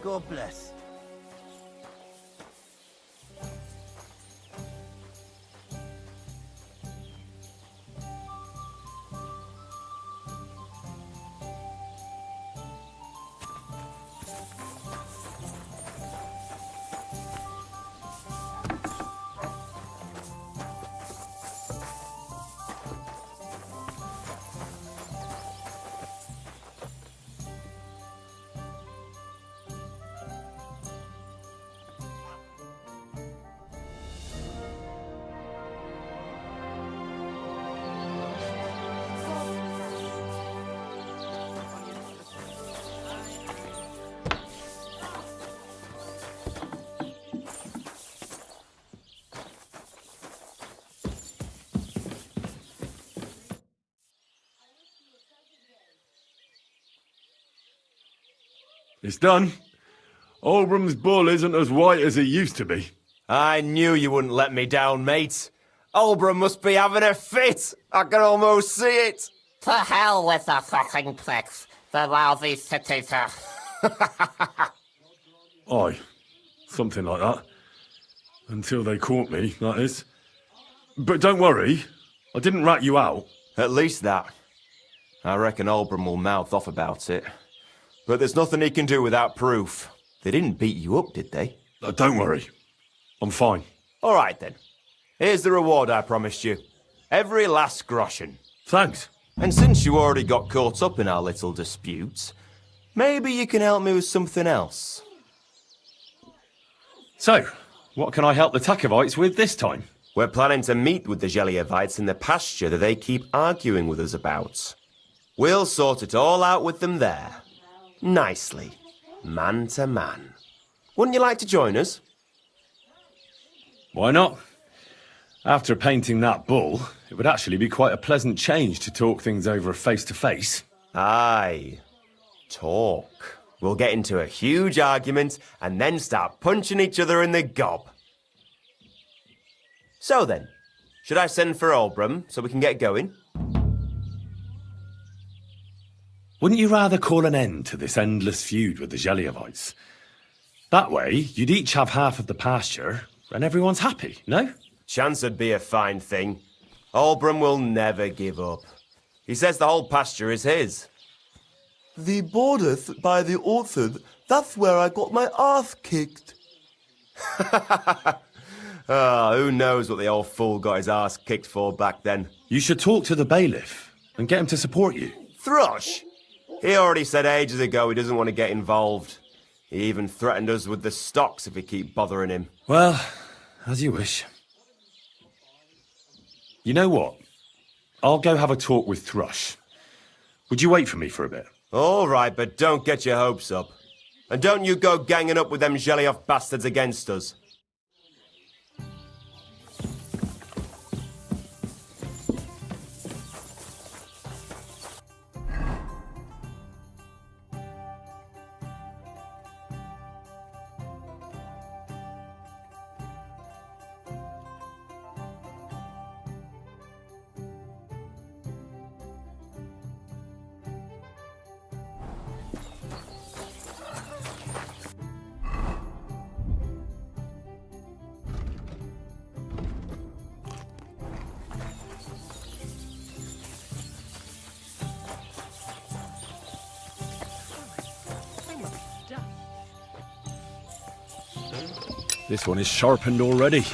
God bless. It's done. Oldbram's bull isn't as white as it used to be. I knew you wouldn't let me down, mate. Oldbram must be having a fit. I can almost see it. To hell with the fucking pricks. The lousy city-ter. Aye, something like that. Until they caught me, that is. But don't worry, I didn't rat you out. At least that. I reckon Oldbram will mouth off about it. But there's nothing he can do without proof. They didn't beat you up, did they? Don't worry, I'm fine. All right, then. Here's the reward I promised you. Every last groschen. Thanks. And since you already got caught up in our little dispute, maybe you can help me with something else. So, what can I help the Tachovites with this time? We're planning to meet with the Geliovites in the pasture that they keep arguing with us about. We'll sort it all out with them there. Nicely. Man to man. Wouldn't you like to join us? Why not? After painting that bull, it would actually be quite a pleasant change to talk things over face-to-face. Aye. Talk. We'll get into a huge argument and then start punching each other in the gob. So then, should I send for Oldbram so we can get going? Wouldn't you rather call an end to this endless feud with the Geliovites? That way, you'd each have half of the pasture, and everyone's happy, no? Chance would be a fine thing. Oldbram will never give up. He says the whole pasture is his. The bordeth by the orchard, that's where I got my ass kicked. Who knows what the old fool got his ass kicked for back then. You should talk to the bailiff and get him to support you. Thrush! He already said ages ago he doesn't want to get involved. He even threatened us with the stocks if we keep bothering him. Well, as you wish. You know what? I'll go have a talk with Thrush. Would you wait for me for a bit? All right, but don't get your hopes up. And don't you go ganging up with them Gelioff bastards against us. This one is sharpened already.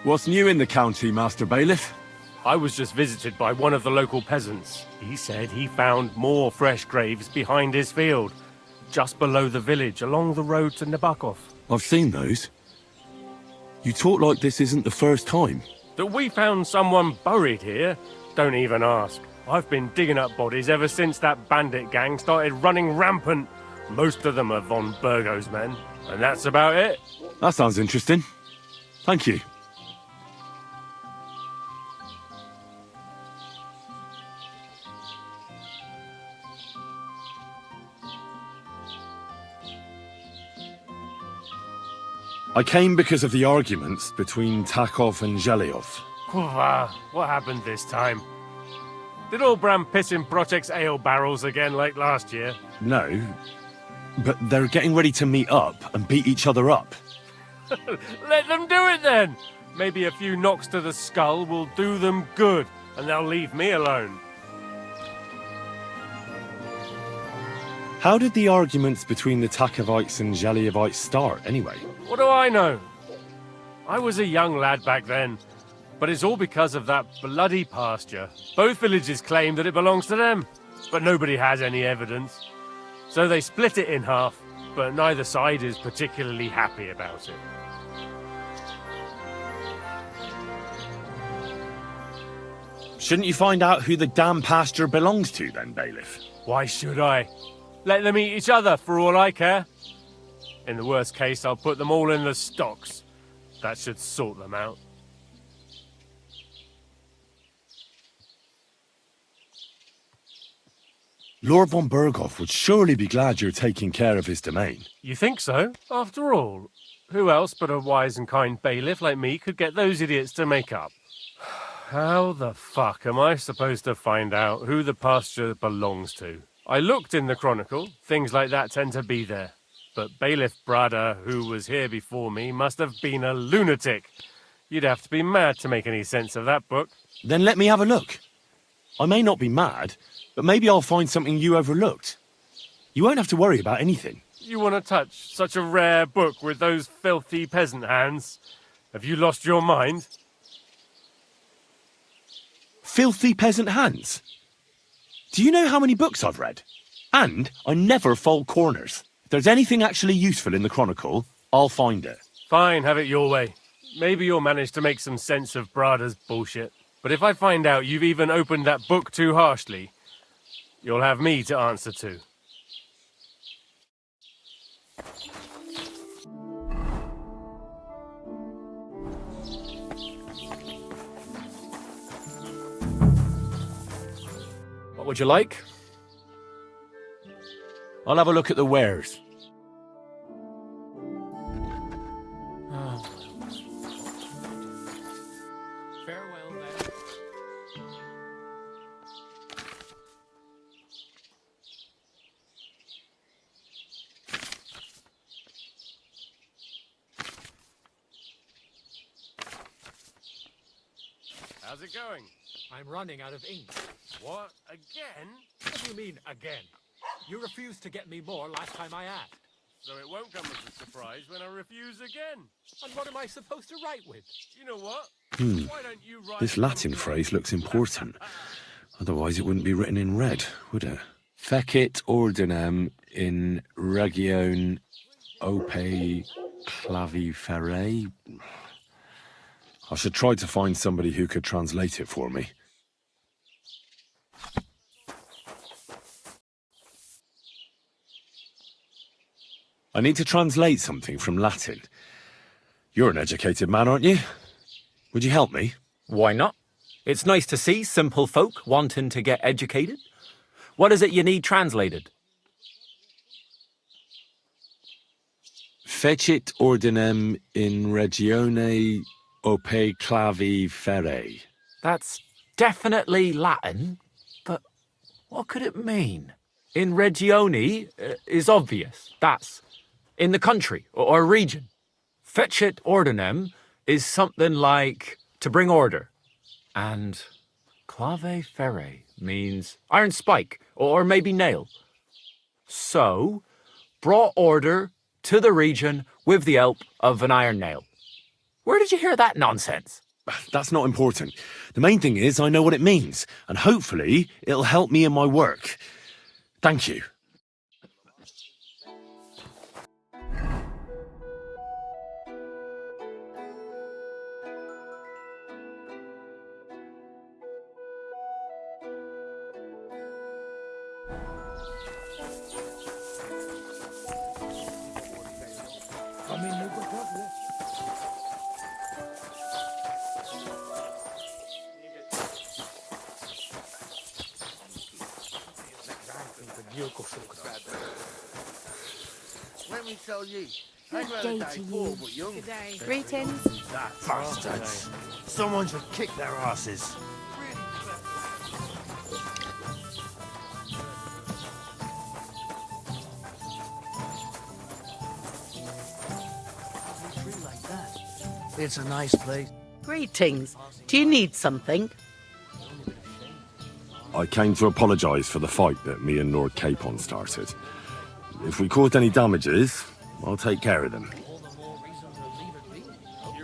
What's new in the county, Master Bailiff? I was just visited by one of the local peasants. He said he found more fresh graves behind his field, just below the village, along the road to Nabokov. I've seen those. You talk like this isn't the first time. That we found someone buried here? Don't even ask. I've been digging up bodies ever since that bandit gang started running rampant. Most of them are von Burgo's men, and that's about it. That sounds interesting. Thank you. I came because of the arguments between Tachov and Zhelyov. What happened this time? Did all Bram piss in Project's ale barrels again like last year? No, but they're getting ready to meet up and beat each other up. Let them do it then! Maybe a few knocks to the skull will do them good, and they'll leave me alone. How did the arguments between the Tachovites and Zhelyevites start, anyway? What do I know? I was a young lad back then, but it's all because of that bloody pasture. Both villages claim that it belongs to them, but nobody has any evidence. So they split it in half, but neither side is particularly happy about it. Shouldn't you find out who the damn pasture belongs to then, Bailiff? Why should I? Let them eat each other for all I care. In the worst case, I'll put them all in the stocks. That should sort them out. Lord von Burgov would surely be glad you're taking care of his domain. You think so? After all, who else but a wise and kind bailiff like me could get those idiots to make up? How the fuck am I supposed to find out who the pasture belongs to? I looked in the Chronicle. Things like that tend to be there. But Bailiff Brada, who was here before me, must have been a lunatic. You'd have to be mad to make any sense of that book. Then let me have a look. I may not be mad, but maybe I'll find something you overlooked. You won't have to worry about anything. You want to touch such a rare book with those filthy peasant hands? Have you lost your mind? Filthy peasant hands? Do you know how many books I've read? And I never fold corners. If there's anything actually useful in the Chronicle, I'll find it. Fine, have it your way. Maybe you'll manage to make some sense of Brada's bullshit. But if I find out you've even opened that book too harshly, you'll have me to answer to. What would you like? I'll have a look at the wares. Farewell then. How's it going? I'm running out of ink. What? Again? What do you mean, again? You refused to get me more last time I asked. So it won't come as a surprise when I refuse again. And what am I supposed to write with? You know what? Why don't you write This Latin phrase looks important. Otherwise it wouldn't be written in red, would it? Fecit ordinem in region ope claviferae. I should try to find somebody who could translate it for me. I need to translate something from Latin. You're an educated man, aren't you? Would you help me? Why not? It's nice to see simple folk wanting to get educated. What is it you need translated? Fecit ordinem in regione ope claviferae. That's definitely Latin, but what could it mean? In regione is obvious. That's in the country or region. Fecit ordinem is something like to bring order. And clave ferre means iron spike or maybe nail. So, brought order to the region with the help of an iron nail. Where did you hear that nonsense? That's not important. The main thing is I know what it means, and hopefully it'll help me in my work. Thank you. Let me tell ye, I'd rather die poor but young. Greetings. Bastards. Someone should kick their asses. It's a nice place. Greetings. Do you need something? I came to apologise for the fight that me and Lord Capon started. If we caused any damages, I'll take care of them.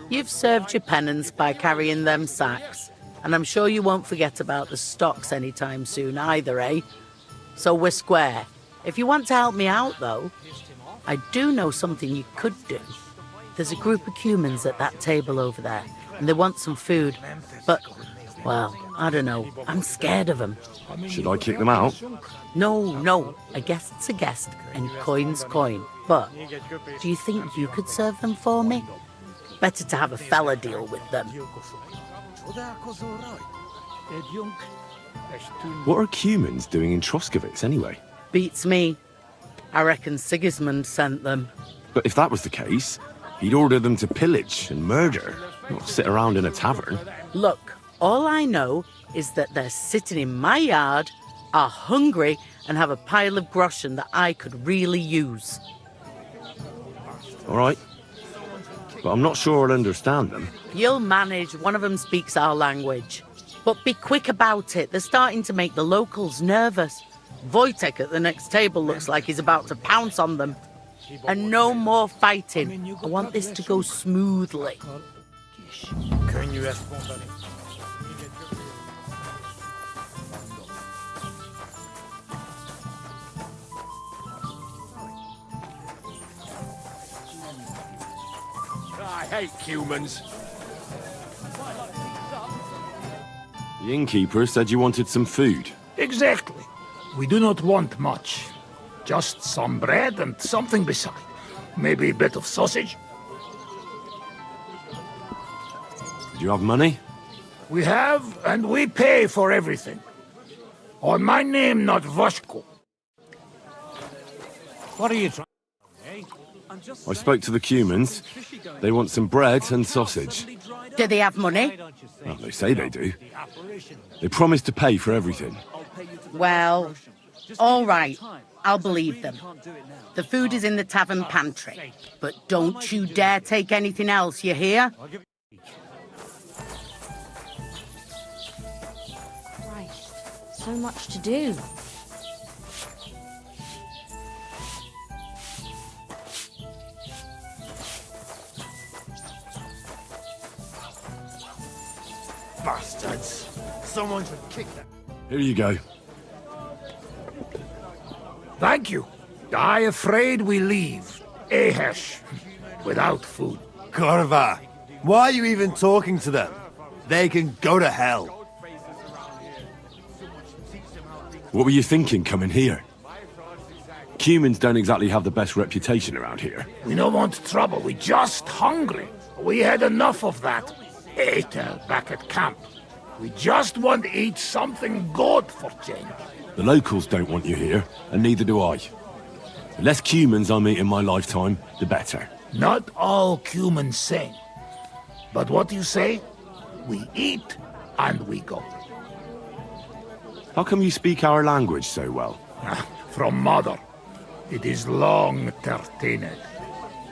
You've served your penance by carrying them sacks, and I'm sure you won't forget about the stocks anytime soon either, eh? So we're square. If you want to help me out, though, I do know something you could do. There's a group of humans at that table over there, and they want some food. But, well, I don't know. I'm scared of them. Should I kick them out? No. A guest's a guest, and coin's coin. But, do you think you could serve them for me? Better to have a fella deal with them. What are humans doing in Troskovitz anyway? Beats me. I reckon Sigismund sent them. But if that was the case, he'd order them to pillage and murder, not sit around in a tavern. Look, all I know is that they're sitting in my yard, are hungry, and have a pile of groschen that I could really use. All right. But I'm not sure I'll understand them. You'll manage. One of them speaks our language. But be quick about it. They're starting to make the locals nervous. Wojtek at the next table looks like he's about to pounce on them. And no more fighting. I want this to go smoothly. I hate humans. The innkeeper said you wanted some food. Exactly. We do not want much. Just some bread and something beside. Maybe a bit of sausage. Do you have money? We have, and we pay for everything. On my name, not Vashko. What are you trying? I spoke to the Cumans. They want some bread and sausage. Do they have money? Well, they say they do. They promised to pay for everything. Well, all right. I'll believe them. The food is in the tavern pantry. But don't you dare take anything else, you hear? Christ, so much to do. Bastards. Someone should kick them. Here you go. Thank you. I afraid we leave. Ehesh. Without food. Korva, why are you even talking to them? They can go to hell. What were you thinking coming here? Cumans don't exactly have the best reputation around here. We don't want trouble. We just hungry. We had enough of that. Ate back at camp. We just want to eat something good for change. The locals don't want you here, and neither do I. The less Cumans I meet in my lifetime, the better. Not all humans same. But what you say? We eat and we go. How come you speak our language so well? From mother. It is long tertined.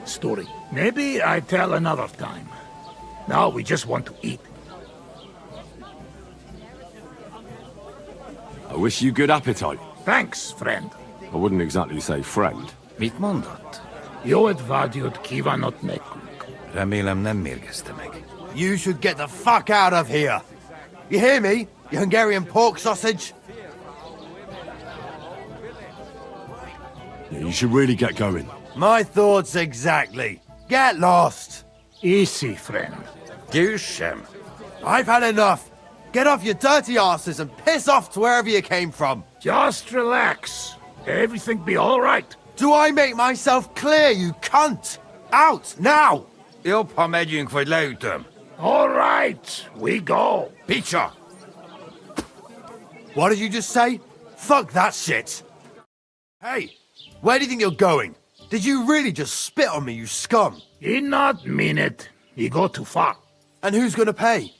Story. Maybe I tell another time. Now we just want to eat. I wish you good appetite. Thanks, friend. I wouldn't exactly say friend. Mit mondott? Jó advágyót kívánok nekünk. Remélem nem mérgezte meg. You should get the fuck out of here. You hear me, you Hungarian pork sausage? Yeah, you should really get going. My thoughts exactly. Get lost. Easy, friend. Győzsem! I've had enough. Get off your dirty asses and piss off to wherever you came from. Just relax. Everything be all right. Do I make myself clear, you cunt? Out, now! Jobb, ha megyünk, vagy leütöm. All right, we go. Picsa! What did you just say? Fuck that shit. Hey, where do you think you're going? Did you really just spit on me, you scum? He not mean it. He go too far. And who's gonna pay?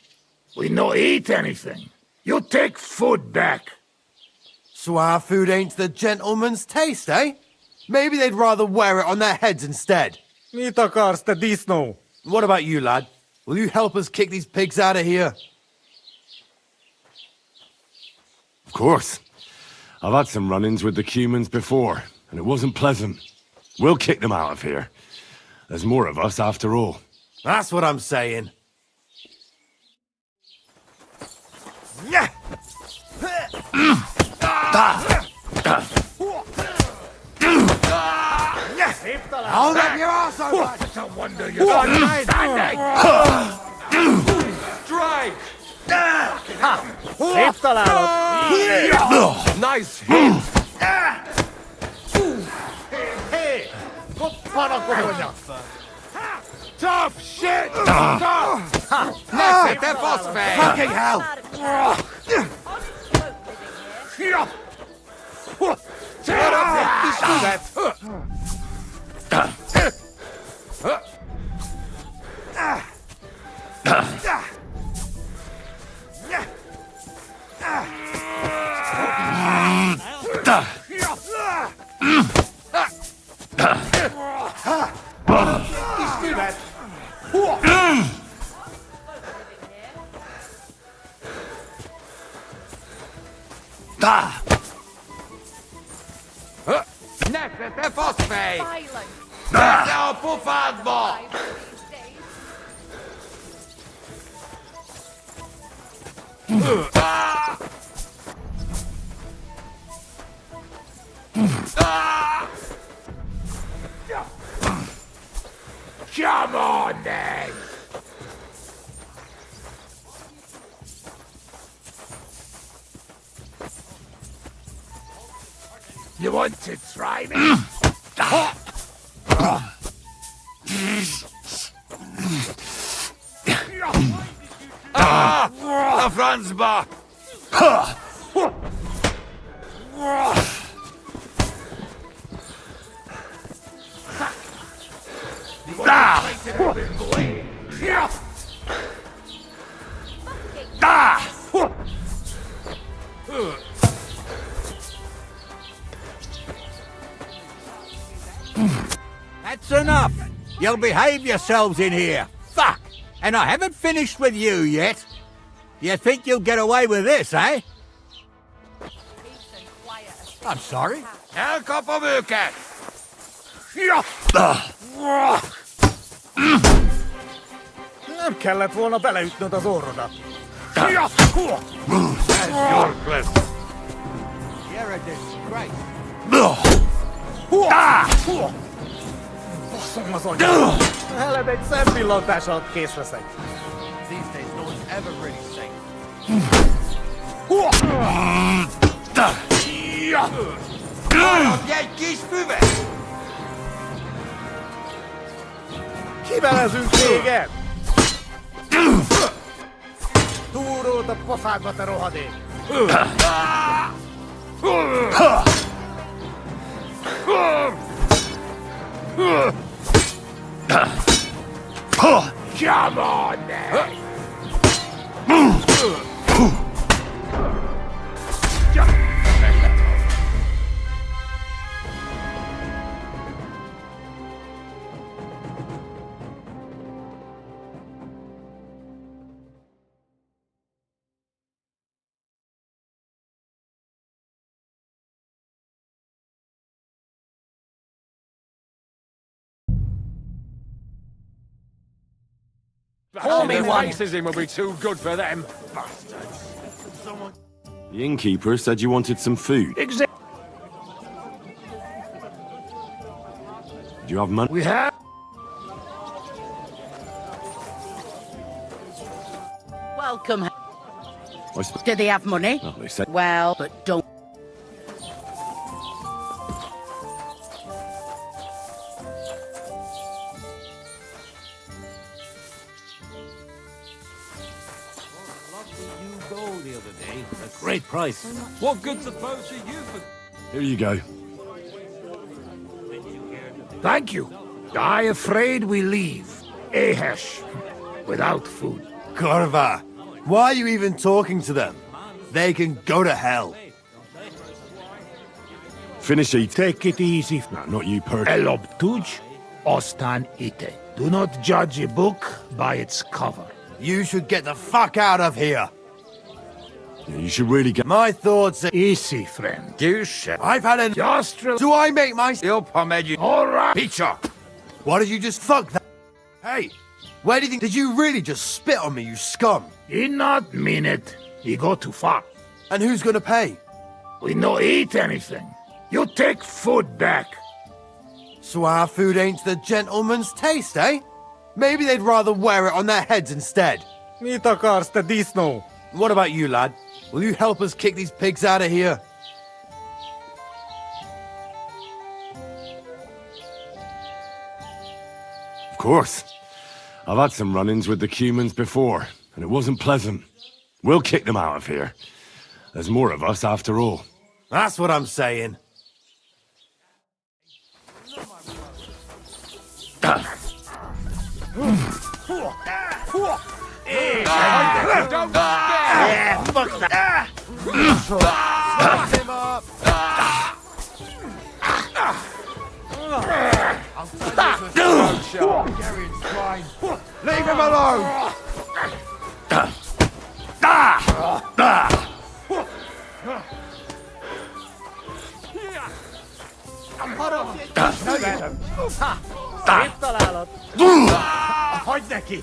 We no eat anything. You take food back. So our food ain't the gentleman's taste, eh? Maybe they'd rather wear it on their heads instead. Mit akarsz, te disznó? What about you, lad? Will you help us kick these pigs out of here? Of course. I've had some run-ins with the Cumans before, and it wasn't pleasant. We'll kick them out of here. There's more of us after all. That's what I'm saying. Hold up your arse, over! It's a wonder you're not standing. Strike! Szép találod! Nice hit! Hé! Koppan a kohonya! Tough shit! Tough! Ne, te faszfej! Fucking hell! Ne, te faszfej! Nesze a pofádba! Come on, then! You want to try me? A francba! That's enough. You'll behave yourselves in here. Fuck! And I haven't finished with you yet. You think you'll get away with this, eh? I'm sorry. Elkapom őket! Nem kellett volna beleütnöd az orrodat. Ez York lesz! You're a disgrace. Basszom az anyát! Veled egy szempillantás alatt kész leszek. These days, no one's ever really safe. Harapj egy kis füvet! Kivelezünk téged! Túrót a pofádba, te rohadék! Come on, then! Pour me one. Racism will be too good for them. The innkeeper said you wanted some food. Exactly. Do you have money? We have. Welcome. I sp- Do they have money? Oh, they said. Well, but don't. Great price. What good's the bow to you for... Here you go. Thank you. I afraid we leave. Ahesh. Without food. Corva, why are you even talking to them? They can go to hell. Finish eating. Take it easy. No, not you, Pert. Elob tuj, ostan ite. Do not judge a book by its cover. You should get the fuck out of here. Yeah, you should really get. My thoughts are... Easy, friend. I've had an... Just Do I make my... all right. Why did you just fuck that? Hey, where do you think... Did you really just spit on me, you scum? He not mean it. He go too far. And who's gonna pay? We no eat anything. You take food back. So our food ain't the gentleman's taste, eh? Maybe they'd rather wear it on their heads instead. What about you, lad? Will you help us kick these pigs out of here? Of course. I've had some run-ins with the Cumans before, and it wasn't pleasant. We'll kick them out of here. There's more of us after all. That's what I'm saying. Yeah, fuck that. Him up. Leave him alone. Hagyd neki!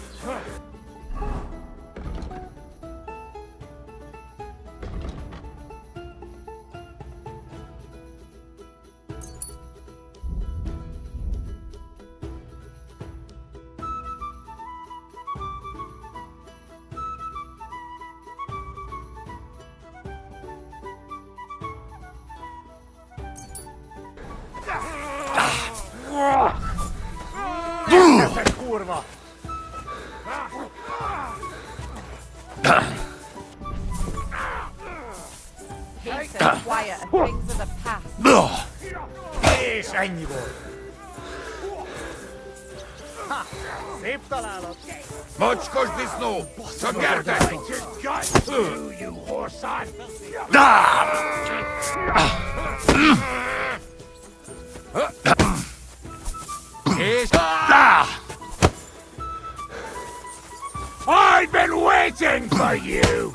Kurva! Peace and quiet and things of the past. És ennyi volt. Szép találat. Mocskos disznó! Csak gyertek! You horse-on! És... I've been waiting for you!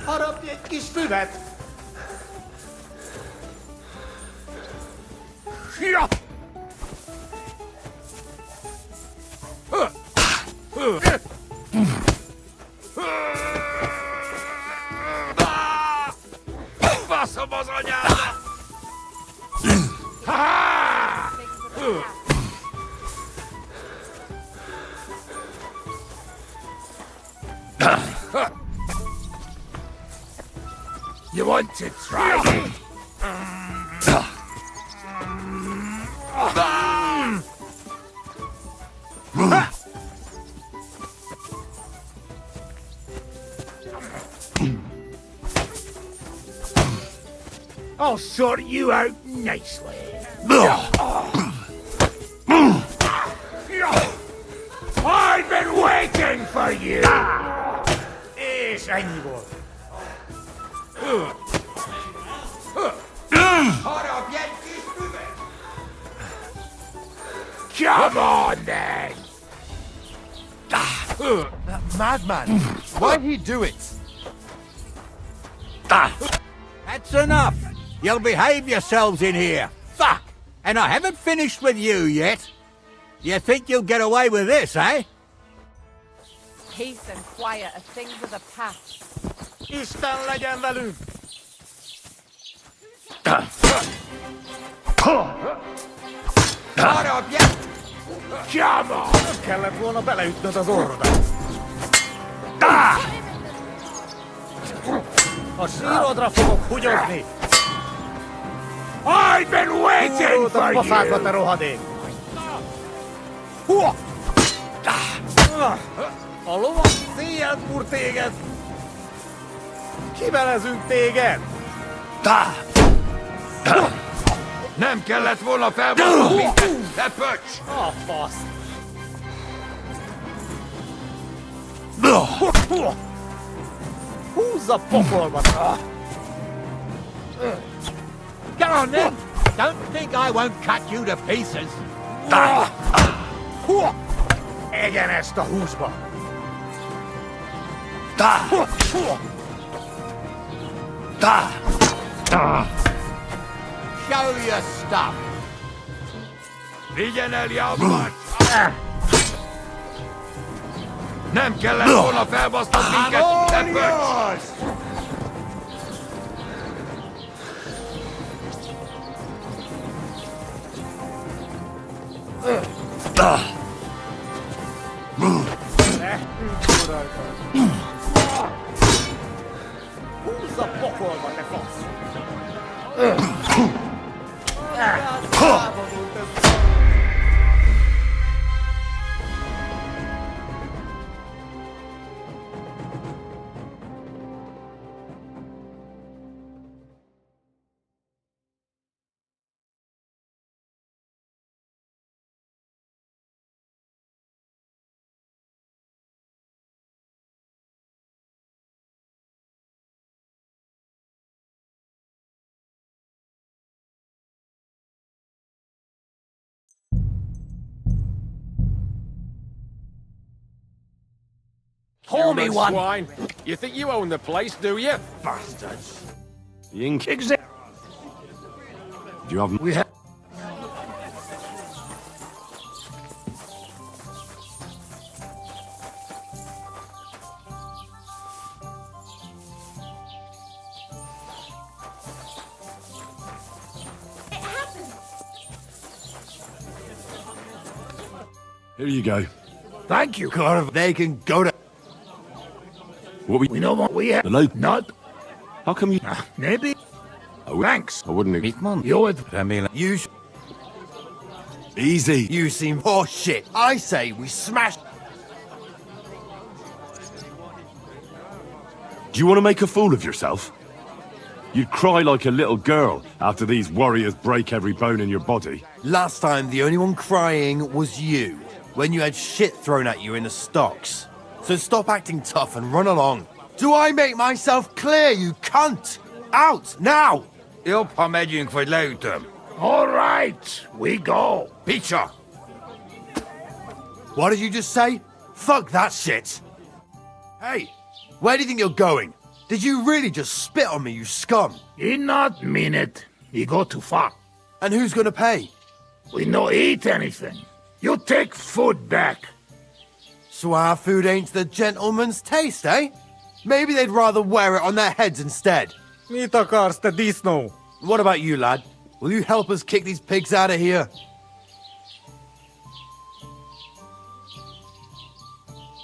Harapj egy kis füvet! Faszom az anyádat! You want to try it? I'll sort you out nicely. I've been waiting for you! És ennyi volt. Harapj egy kis füvet! Come on, then! That madman! Why'd he do it? That's enough. You'll behave yourselves in here. Fuck! And I haven't finished with you yet. You think you'll get away with this, eh? Peace and quiet are things of the past. Isten legyen velünk! Harapja! Come on! Nem kellett volna beleütnöd az orrodat. A sírodra fogok hugyozni! I've been waiting Húrót a for pofádba, you! te rohadék! A lovak széjjel fúr téged! Kivelezünk téged! Nem kellett volna felvonulni minket, te pöcs! A fasz! Húzz a pokolba! Go on then. Don't think I won't cut you to pieces. Egyen ezt a húsba! Show your stuff. Vigyen el Javát! Nem kellett volna felbasztod minket, te pöcs! Húzz a pokolba, te fasz! Pour me one. Swine. You think you own the place, do you? Bastards. Ying kicks it. Do you have... We have... Here you go. Thank you. God, they can go to... What We know what we have. The local... Not. How come you... Maybe. Thanks. I wouldn't... You would. You Easy. You seem horse shit. I say we smash... Do you want to make a fool of yourself? You'd cry like a little girl after these warriors break every bone in your body. Last time, the only one crying was you, when you had shit thrown at you in the stocks. So stop acting tough and run along. Do I make myself clear, you cunt? Out, now! Jobb, ha megyünk, vagy leütöm. All right, we go. Picture! What did you just say? Fuck that shit! Hey, where do you think you're going? Did you really just spit on me, you scum? He not mean it. He go too far. And who's gonna pay? We no eat anything. You take food back. So our food ain't the gentleman's taste, eh? Maybe they'd rather wear it on their heads instead. Mit akarsz, te disznó? What about you, lad? Will you help us kick these pigs out of here?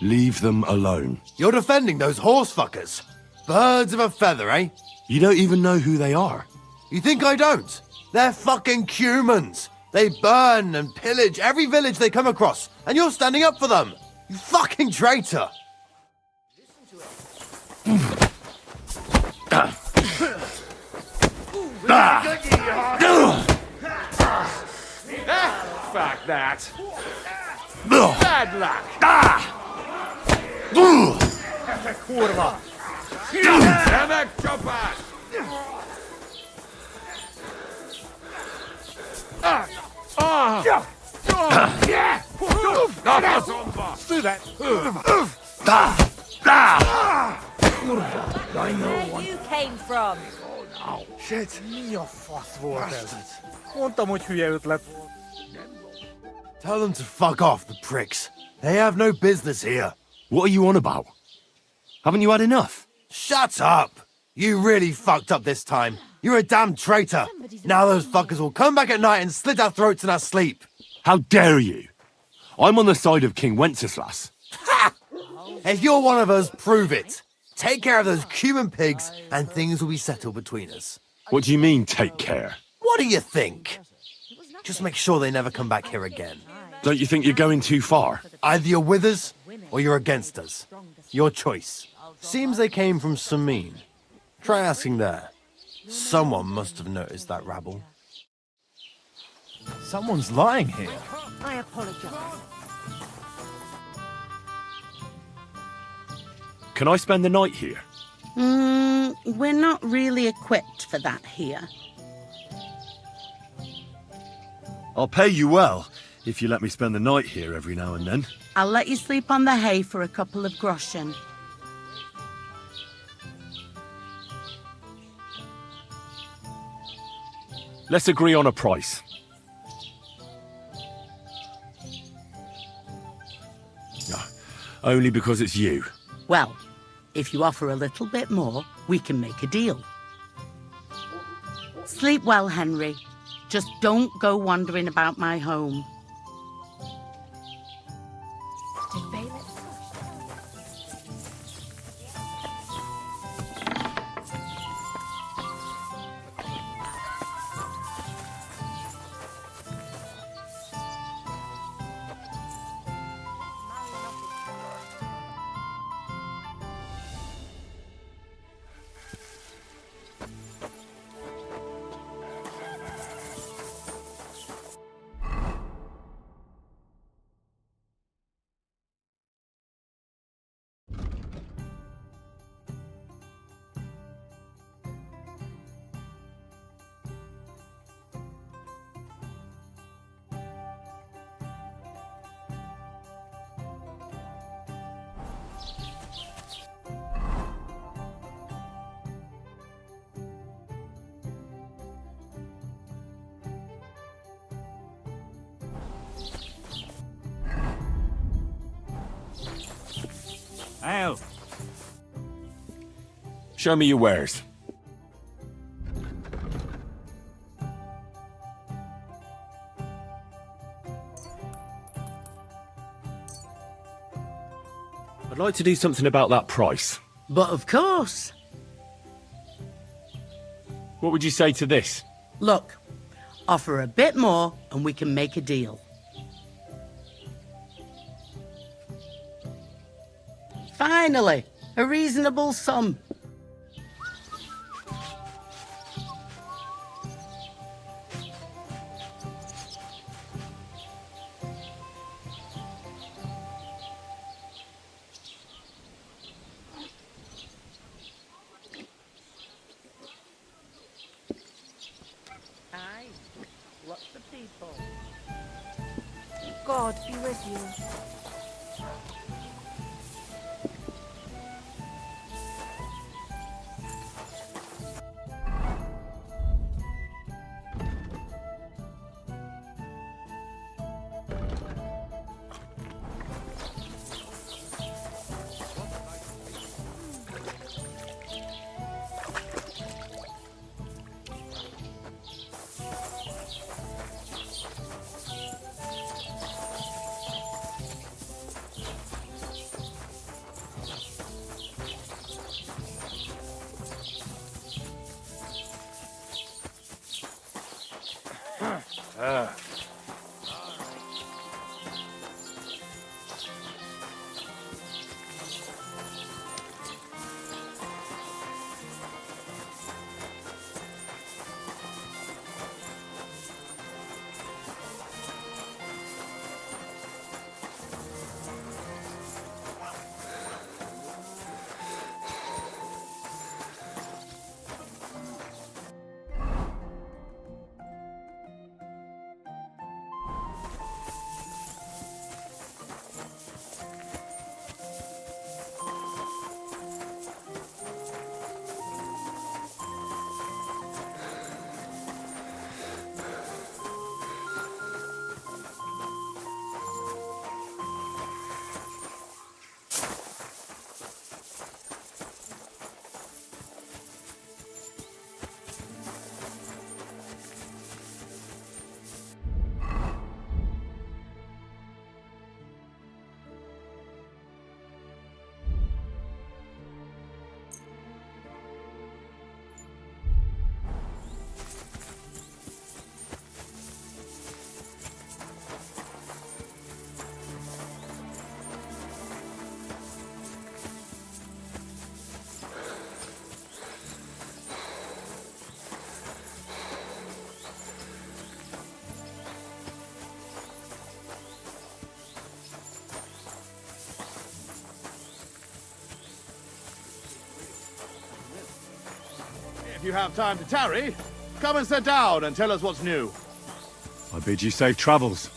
Leave them alone. You're defending those horse fuckers. Birds of a feather, eh? You don't even know who they are. You think I don't? They're fucking humans. They burn and pillage every village they come across, and you're standing up for them. You fucking traitor. Fuck that. Bad luck. Te kurva. Remek csapás! Do that. I know Where one. you came from? Shit. Mio fosfortes. Unta moet je uitlet. Tell them to fuck off, the pricks. They have no business here. What are you on about? Haven't you had enough? Shut up! You really fucked up this time. You're a damn traitor. Now those fuckers will come back at night and slit our throats in our sleep. How dare you? I'm on the side of King Wenceslas. If you're one of us, prove it. Take care of those Cuban pigs and things will be settled between us. What do you mean, take care? What do you think? Just make sure they never come back here again. Don't you think you're going too far? Either you're with us or you're against us. Your choice. Seems they came from Semine. Try asking there. Someone must have noticed that rabble. Someone's lying here. I apologize. Can I spend the night here? We're not really equipped for that here. I'll pay you well, if you let me spend the night here every now and then. I'll let you sleep on the hay for a couple of groschen. Let's agree on a price. No, only because it's you. Well, if you offer a little bit more, we can make a deal. Sleep well, Henry. Just don't go wandering about my home. Did Bailiff? Al. Show me your wares. I'd like to do something about that price. But of course. What would you say to this? Look, offer a bit more and we can make a deal. Finally, a reasonable sum. Hi, lots of people. God be with you. you have time to tarry, come and sit down and tell us what's new. I bid you safe travels.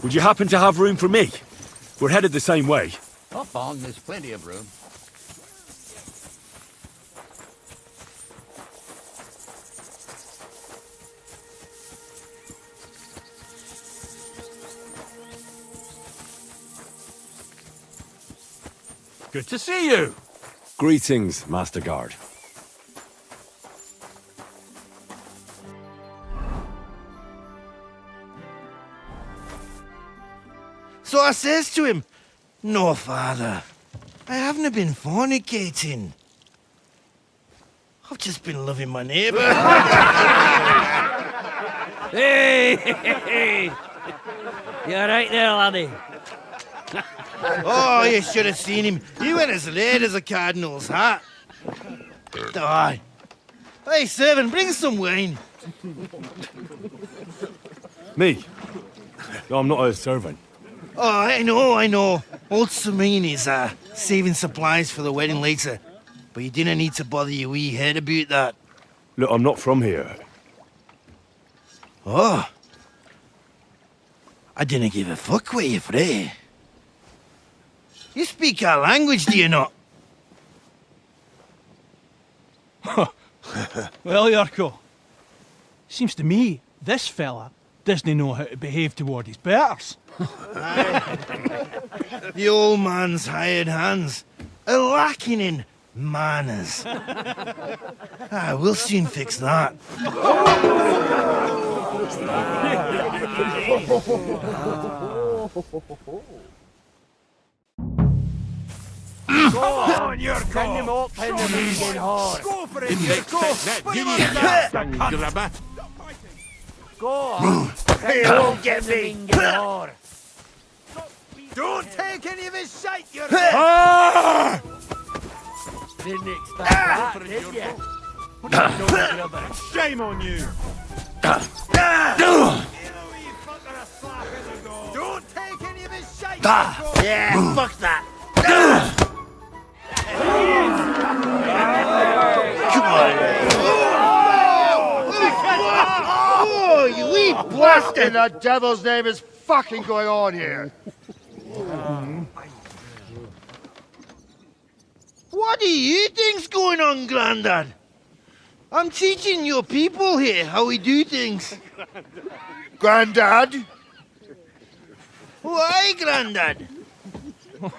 Would you happen to have room for me? We're headed the same way. Hop on, there's plenty of room. Good to see you. Greetings, Master Guard. So I says to him, "No, father, I haven't been fornicating. I've just been loving my neighbour." Hey! You alright there, laddie? Oh, you should have seen him. He went as late as a cardinal's hat. Aye. Hey, servant, bring some wine. Me? No, I'm not a servant. Oh, I know. Old Semine is saving supplies for the wedding later. But you didn't need to bother your wee head about that. Look, I'm not from here. Oh. I didn't give a fuck where you're from. You speak our language, do you not? Well, Yurko, seems to me this fella doesn't know how to behave toward his betters. The old man's hired hands are lacking in manners. We'll soon fix that. Go on, Yurko! Send him up in the vegan whore. Go for it! Grabber. Go on! Hey, don't get me! Whore. Don't take any of his shite, Yurko! Didn't expect that, did ya? Shame on you! Don't take any of his shite! Yeah, fuck that. Come on. Oh, you wee blast in the devil's name is fucking going on here? What do you think's going on, Grandad? I'm teaching your people here how we do things. Grandad? Why, Grandad?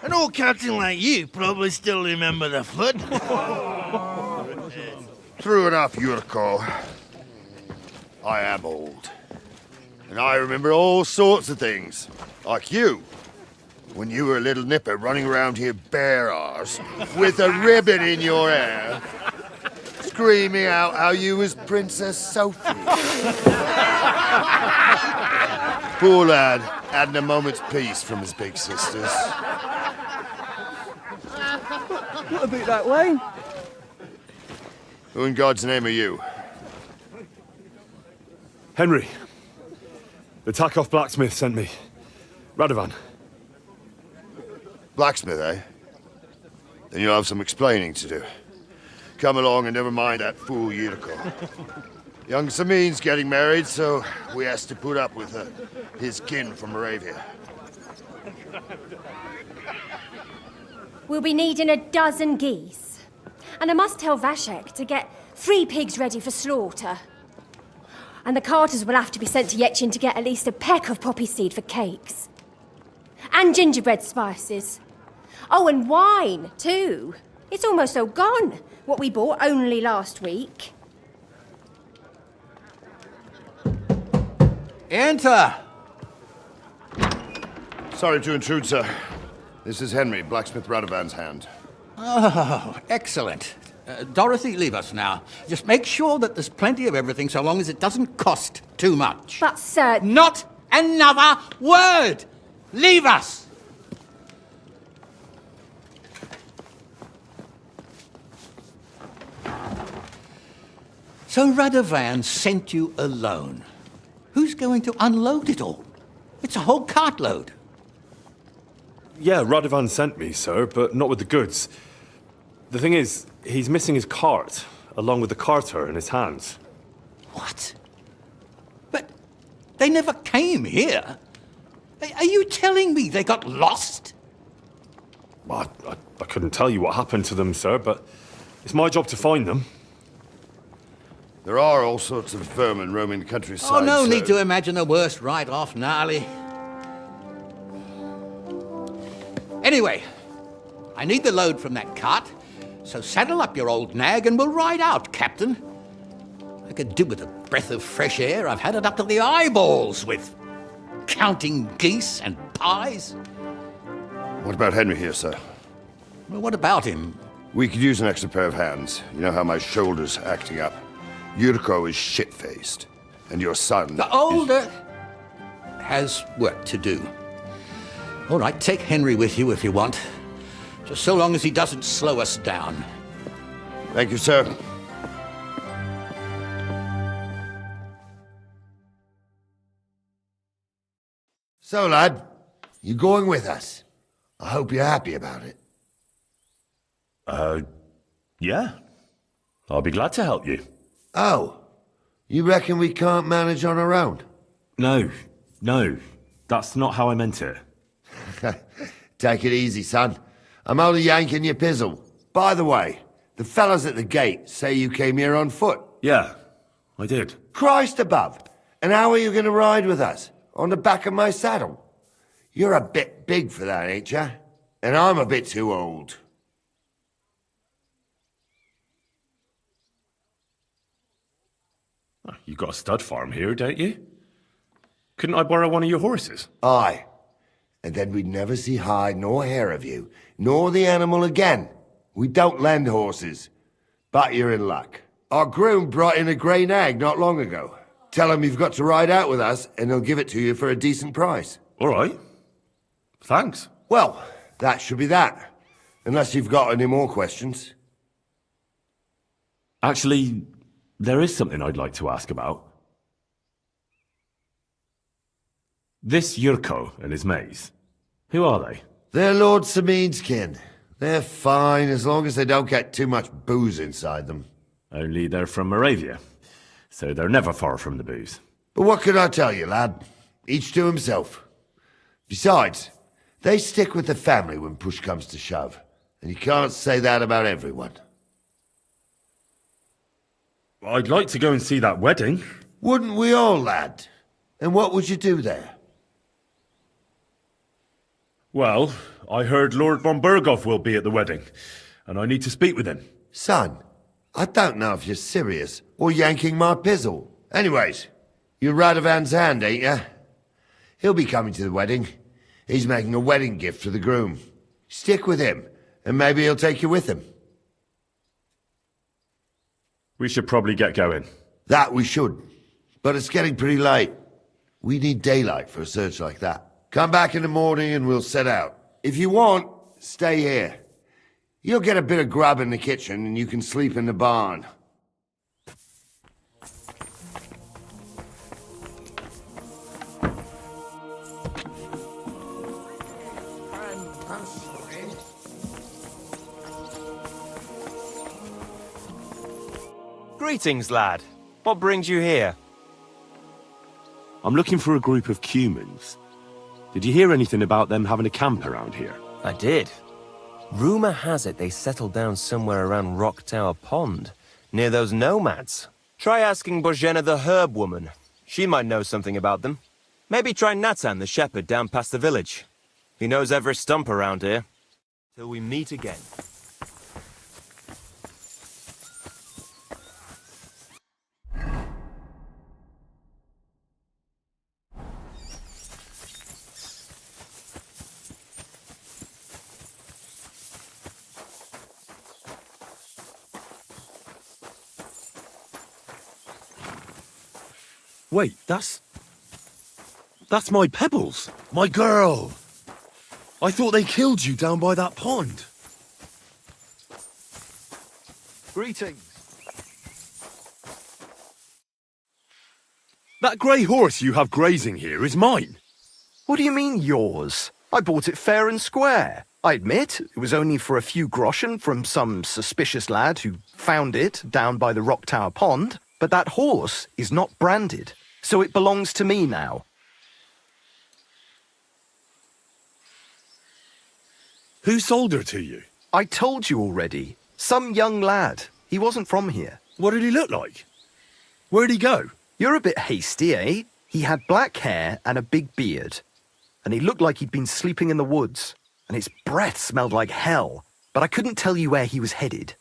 An old captain like you probably still remember the flood. True enough, Yurko. I am old. And I remember all sorts of things. Like you. When you were a little nipper running around here bare arse, with a ribbon in your hair, screaming out how you was Princess Sophie. Poor lad, hadn't a moment's peace from his big sisters. What about that wine? Who in God's name are you? Henry. The tachov blacksmith sent me. Radovan. Blacksmith, eh? Then you'll have some explaining to do. Come along and never mind that fool Yurko. Young Semine's getting married, so we has to put up with his kin from Moravia. We'll be needing a dozen geese. And I must tell Vashek to get 3 pigs ready for slaughter. And the carters will have to be sent to Yechin to get at least a peck of poppy seed for cakes. And gingerbread spices. Oh, and wine, too. It's almost all gone, what we bought only last week. Enter! Sorry to intrude, sir. This is Henry, blacksmith Radovan's hand. Oh, excellent. Dorothy, leave us now. Just make sure that there's plenty of everything so long as it doesn't cost too much. But, sir... Not another word! Leave us! So Radovan sent you alone. Who's going to unload it all? It's a whole cartload. Yeah, Radovan sent me, sir, but not with the goods. The thing is, he's missing his cart, along with the carter in his hands. What? But they never came here. Are you telling me they got lost? Well, I couldn't tell you what happened to them, sir, but it's my job to find them. There are all sorts of vermin roaming the countryside. Oh, no sir. need to imagine the worst right off, gnarly. Anyway, I need the load from that cart, so saddle up your old nag and we'll ride out, Captain. I could do with a breath of fresh air. I've had it up to the eyeballs with counting geese and pies. What about Henry here, sir? Well, what about him? We could use an extra pair of hands. You know how my shoulder's acting up. Yurko is shit-faced, and your son... The older has work to do. All right, take Henry with you if you want. Just so long as he doesn't slow us down. Thank you, sir. So, lad, you going with us? I hope you're happy about it. Yeah. I'll be glad to help you. Oh, you reckon we can't manage on our own? No, that's not how I meant it. Take it easy, son. I'm only yanking your pizzle. By the way, the fellas at the gate say you came here on foot. Yeah, I did. Christ above. And how are you going to ride with us? On the back of my saddle? You're a bit big for that, ain't ya? And I'm a bit too old. You got a stud farm here, don't you? Couldn't I borrow one of your horses? Aye. And then we'd never see hide nor hair of you, nor the animal again. We don't lend horses. But you're in luck. Our groom brought in a grey nag not long ago. Tell him you've got to ride out with us, and he'll give it to you for a decent price. All right. Thanks. Well, that should be that. Unless you've got any more questions. Actually, there is something I'd like to ask about. This Yurko and his mates, Who are they? They're Lord Semine's kin. They're fine as long as they don't get too much booze inside them. Only they're from Moravia, so they're never far from the booze. But what could I tell you, lad? Each to himself. Besides, they stick with the family when push comes to shove. And you can't say that about everyone. I'd like to go and see that wedding. Wouldn't we all, lad? And what would you do there? Well, I heard Lord von Berghoff will be at the wedding, and I need to speak with him. Son, I don't know if you're serious or yanking my pizzle. Anyways, you're Radovan's hand, ain't ya? He'll be coming to the wedding. He's making a wedding gift for the groom. Stick with him, and maybe he'll take you with him. We should probably get going. That we should. But it's getting pretty late. We need daylight for a search like that. Come back in the morning and we'll set out. If you want, stay here. You'll get a bit of grub in the kitchen and you can sleep in the barn. Greetings, lad. What brings you here? I'm looking for a group of Cumans. Did you hear anything about them having a camp around here? I did. Rumor has it they settled down somewhere around Rock Tower Pond, near those nomads. Try asking Bozhena the herb woman. She might know something about them. Maybe try Natan the shepherd down past the village. He knows every stump around here. Till we meet again. Wait, that's my Pebbles. My girl. I thought they killed you down by that pond. Greetings. That grey horse you have grazing here is mine. What do you mean, yours? I bought it fair and square. I admit, it was only for a few groschen from some suspicious lad who found it down by the Rock Tower Pond, but that horse is not branded, so it belongs to me now. Who sold her to you? I told you already. Some young lad. He wasn't from here. What did he look like? Where'd he go? You're a bit hasty, eh? He had black hair and a big beard. And he looked like he'd been sleeping in the woods. And his breath smelled like hell. But I couldn't tell you where he was headed.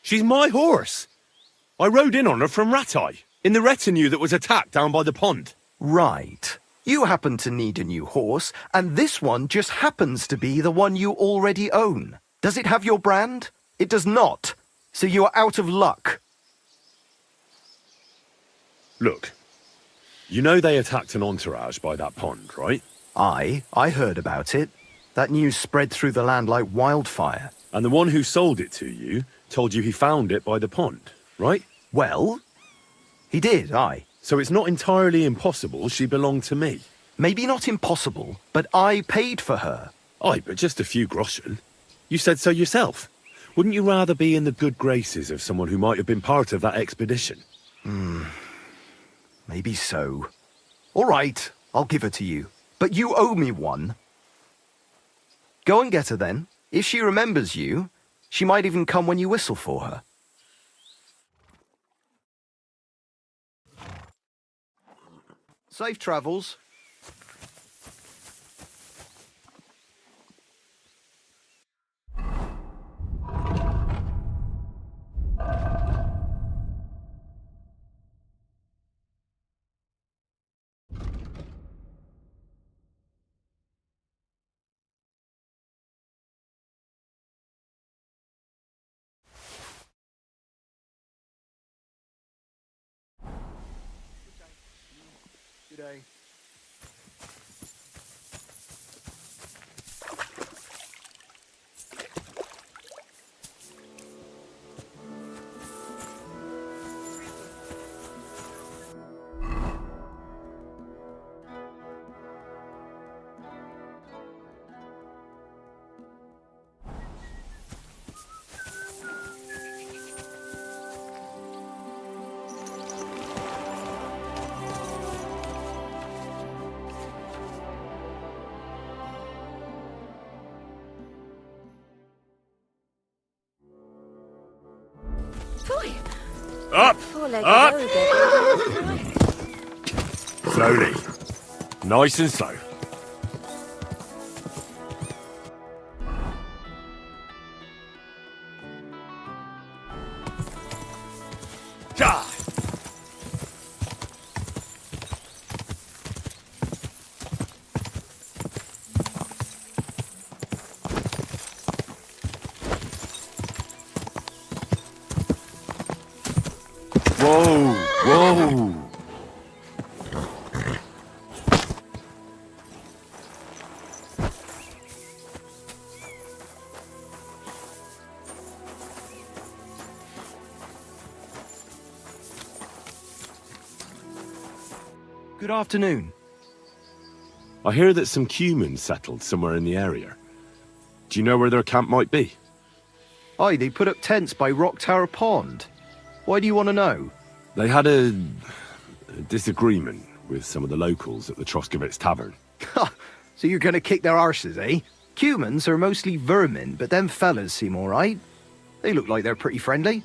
She's my horse. I rode in on her from Ratai, in the retinue that was attacked down by the pond. Right. You happen to need a new horse, and this one just happens to be the one you already own. Does it have your brand? It does not. So you are out of luck. Look, you know they attacked an entourage by that pond, right? I heard about it. That news spread through the land like wildfire. And the one who sold it to you told you he found it by the pond, right? Well, he did, aye. So it's not entirely impossible she belonged to me. Maybe not impossible, but I paid for her. Aye, but just a few groschen. You said so yourself. Wouldn't you rather be in the good graces of someone who might have been part of that expedition? Maybe so. All right, I'll give her to you. But you owe me one. Go and get her then. If she remembers you, she might even come when you whistle for her. Safe travels. Good day. Up! Up! Slowly. Nice and slow. Ja! Whoa! Whoa! Good afternoon. I hear that some humans settled somewhere in the area. Do you know where their camp might be? Aye, they put up tents by Rock Tower Pond. Why do you want to know? They had a disagreement with some of the locals at the Troskovitz Tavern. So you're going to kick their arses, eh? Humans are mostly vermin, but them fellas seem all right. They look like they're pretty friendly.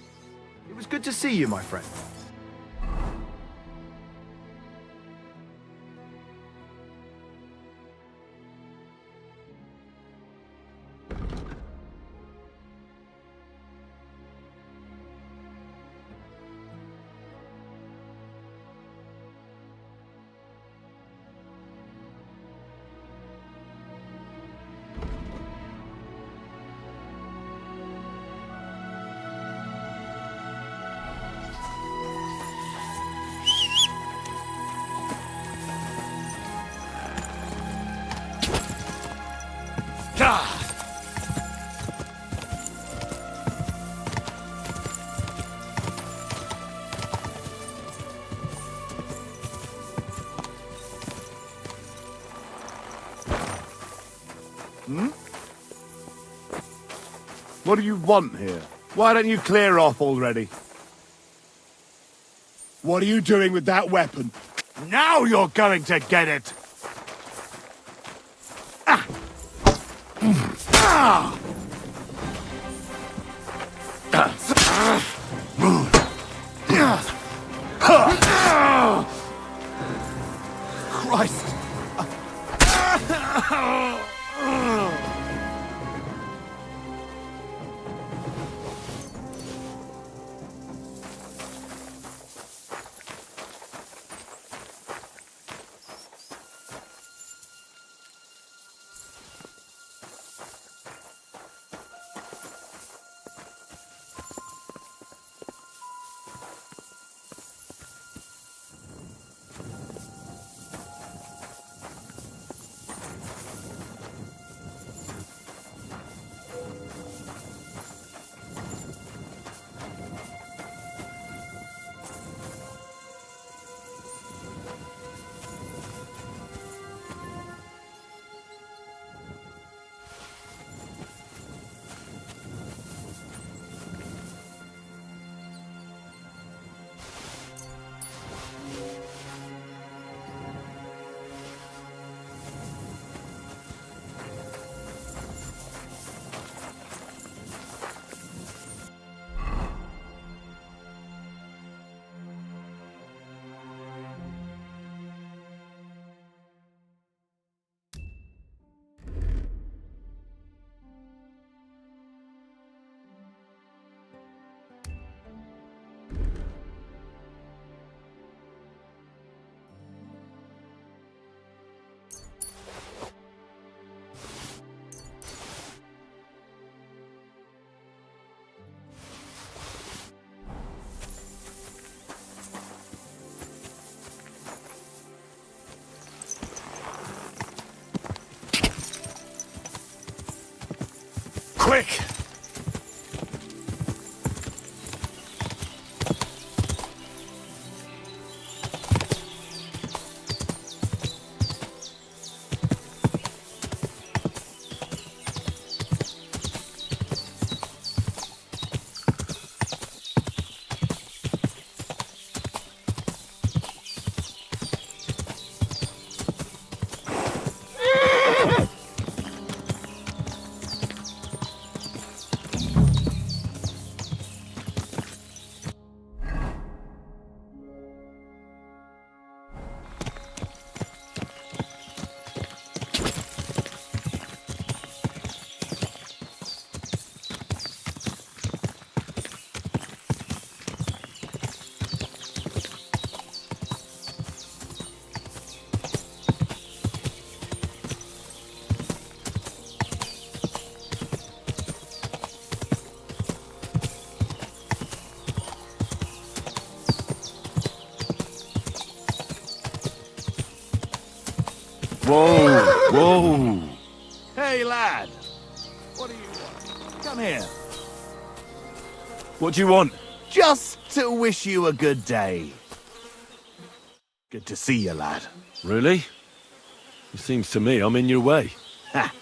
It was good to see you, my friend. What do you want here? Why don't you clear off already? What are you doing with that weapon? Now you're going to get it! Ah! Ah! Christ! Quick! Whoa, whoa. Hey, lad. What do you want? Come here. What do you want? Just to wish you a good day. Good to see you, lad. Really? It seems to me I'm in your way. Ha!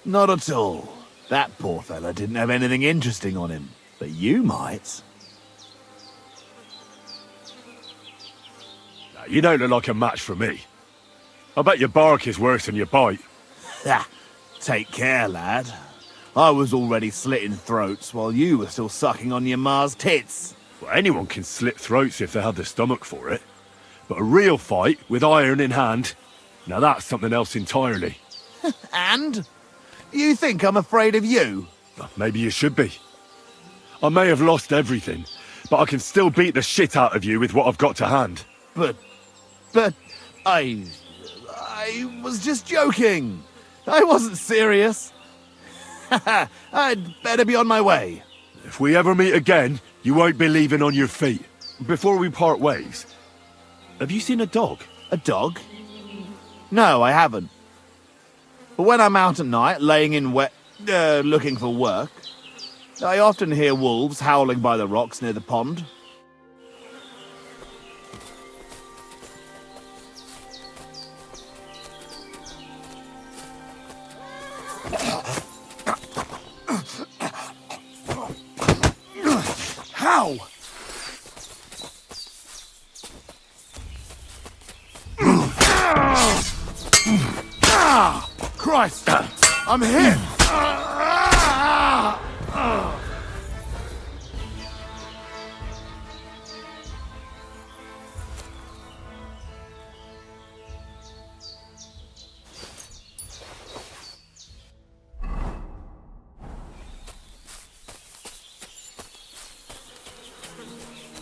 Not at all. That poor fella didn't have anything interesting on him. But you might. You don't look like a match for me. I bet your bark is worse than your bite. Ha! Take care, lad. I was already slitting throats while you were still sucking on your ma's tits. Well, anyone can slit throats if they have the stomach for it. But a real fight, with iron in hand, now that's something else entirely. And? You think I'm afraid of you? Well, maybe you should be. I may have lost everything, but I can still beat the shit out of you with what I've got to hand. But I was just joking. I wasn't serious. I'd better be on my way. If we ever meet again, you won't be leaving on your feet. Before we part ways, have you seen a dog? A dog? No, I haven't. But when I'm out at night, laying in looking for work, I often hear wolves howling by the rocks near the pond. How? Christ! I'm hit!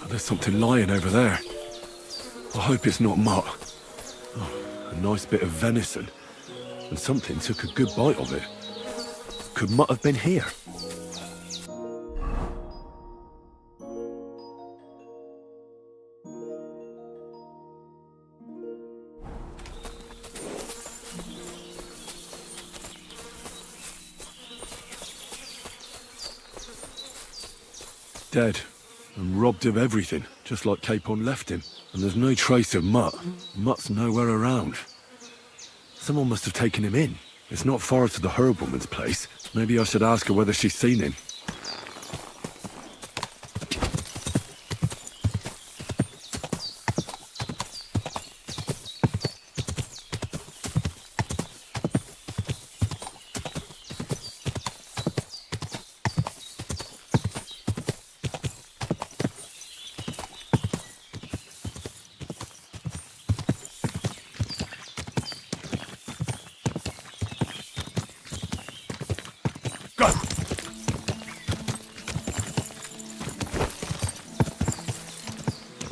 There's something lying over there. I hope it's not mutt. Oh, a nice bit of venison. And something took a good bite of it. Could mutt have been here? Dead. And robbed of everything, just like Capon left him. And there's no trace of Mutt. Mutt's nowhere around. Someone must have taken him in. It's not far to the herb woman's place. Maybe I should ask her whether she's seen him.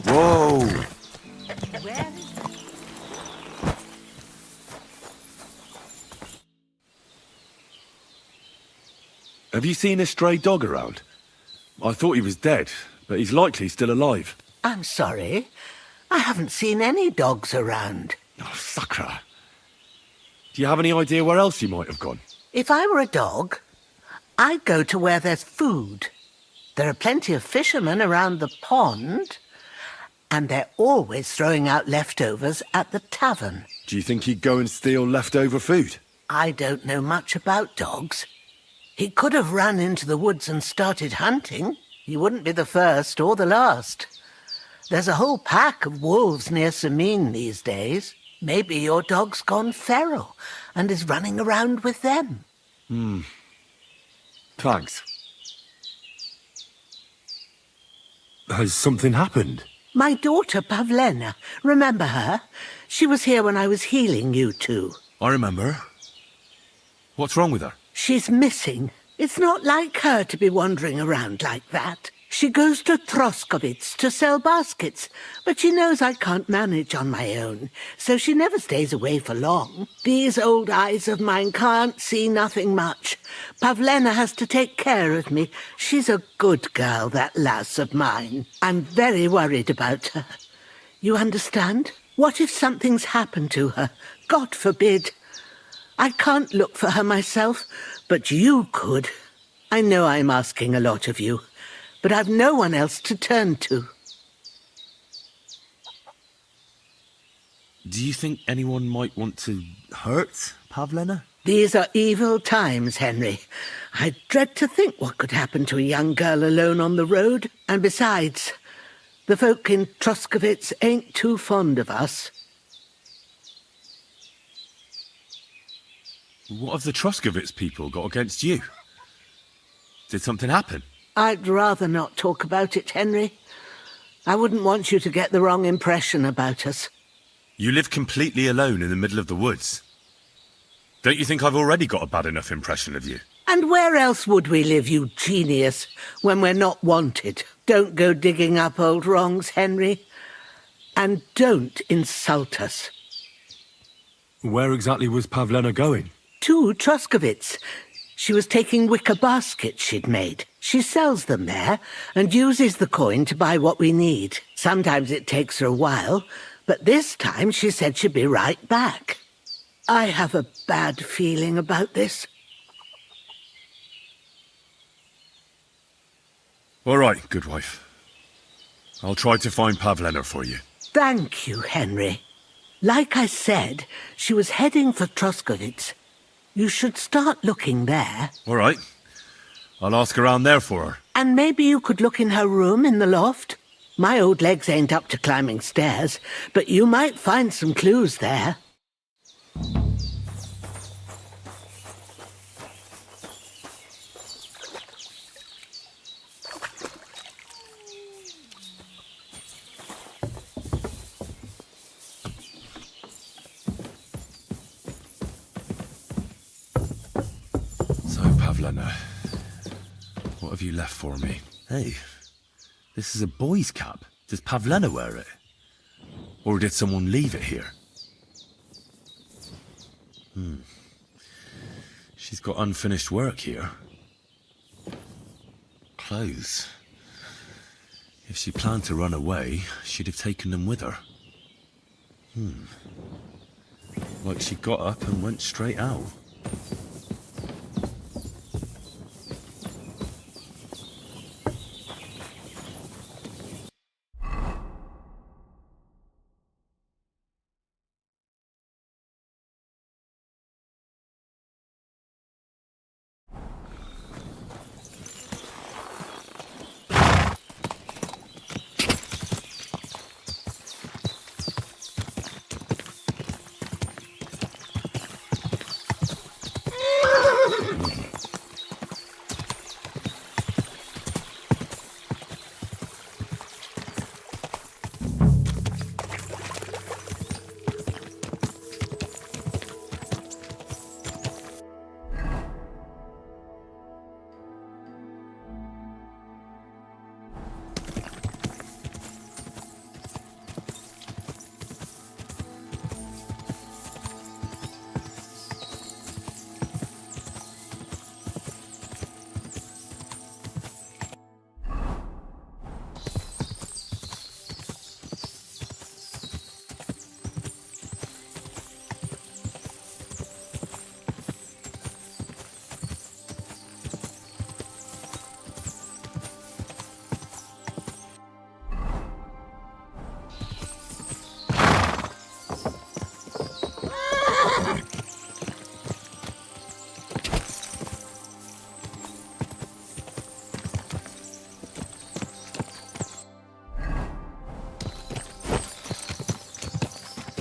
Whoa! Have you seen a stray dog around? I thought he was dead, but he's likely still alive. I'm sorry. I haven't seen any dogs around. Oh, sucker. Do you have any idea where else he might have gone? If I were a dog, I'd go to where there's food. There are plenty of fishermen around the pond, and they're always throwing out leftovers at the tavern. Do you think he'd go and steal leftover food? I don't know much about dogs. He could have run into the woods and started hunting. He wouldn't be the first or the last. There's a whole pack of wolves near Semine these days. Maybe your dog's gone feral and is running around with them. Thanks. Has something happened? My daughter, Pavlena. Remember her? She was here when I was healing you two. I remember. What's wrong with her? She's missing. It's not like her to be wandering around like that. She goes to Troskovitz to sell baskets, but she knows I can't manage on my own, so she never stays away for long. These old eyes of mine can't see nothing much. Pavlena has to take care of me. She's a good girl, that lass of mine. I'm very worried about her. You understand? What if something's happened to her? God forbid. I can't look for her myself, but you could. I know I'm asking a lot of you, but I've no one else to turn to. Do you think anyone might want to hurt Pavlena? These are evil times, Henry. I dread to think what could happen to a young girl alone on the road. And besides, the folk in Troskovitz ain't too fond of us. What have the Troskovitz people got against you? Did something happen? I'd rather not talk about it, Henry. I wouldn't want you to get the wrong impression about us. You live completely alone in the middle of the woods. Don't you think I've already got a bad enough impression of you? And where else would we live, you genius, when we're not wanted? Don't go digging up old wrongs, Henry. And don't insult us. Where exactly was Pavlena going? To Troskovitz. She was taking wicker baskets she'd made. She sells them there and uses the coin to buy what we need. Sometimes it takes her a while, but this time she said she'd be right back. I have a bad feeling about this. All right, good wife. I'll try to find Pavlena for you. Thank you, Henry. Like I said, she was heading for Troskovitz. You should start looking there. All right. I'll ask around there for her. And maybe you could look in her room in the loft. My old legs ain't up to climbing stairs, but you might find some clues there. Pavlena, what have you left for me? Hey, this is a boy's cap. Does Pavlena wear it? Or did someone leave it here? She's got unfinished work here. Clothes. If she planned to run away, she'd have taken them with her. Like she got up and went straight out.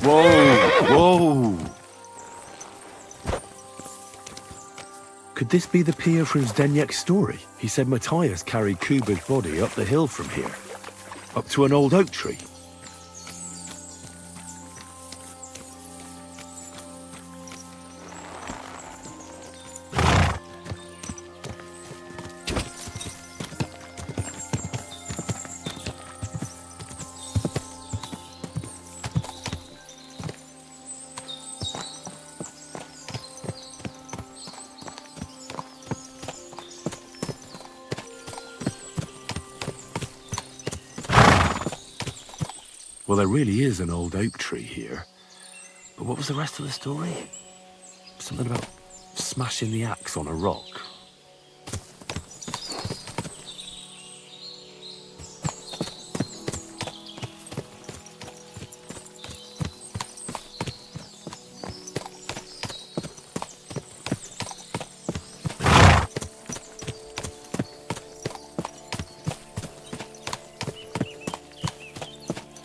Whoa! Could this be the pier from Zdeněk's story? He said Matthias carried Kuba's body up the hill from here, up to an old oak tree. Well, there really is an old oak tree here. But what was the rest of the story? Something about smashing the axe on a rock.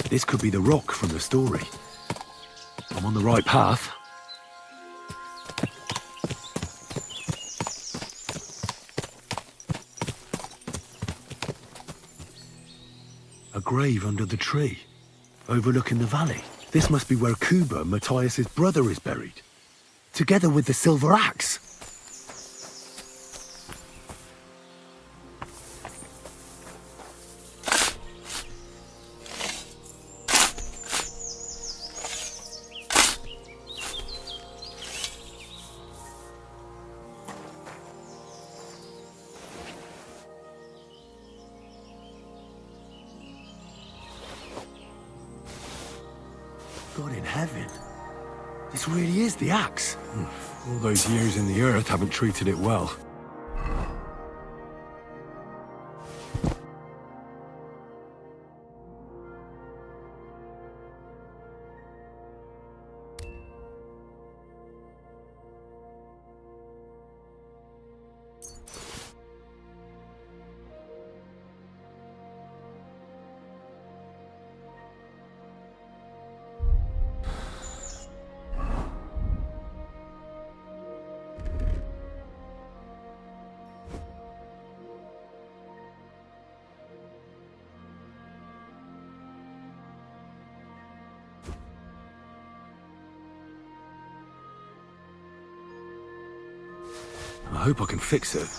This could be the rock from the story. I'm on the right path. A grave under the tree, overlooking the valley. This must be where Kuba, Matthias's brother, is buried, together with the silver axe. God in heaven. This really is the axe. All those years in the earth haven't treated it well. I hope I can fix it.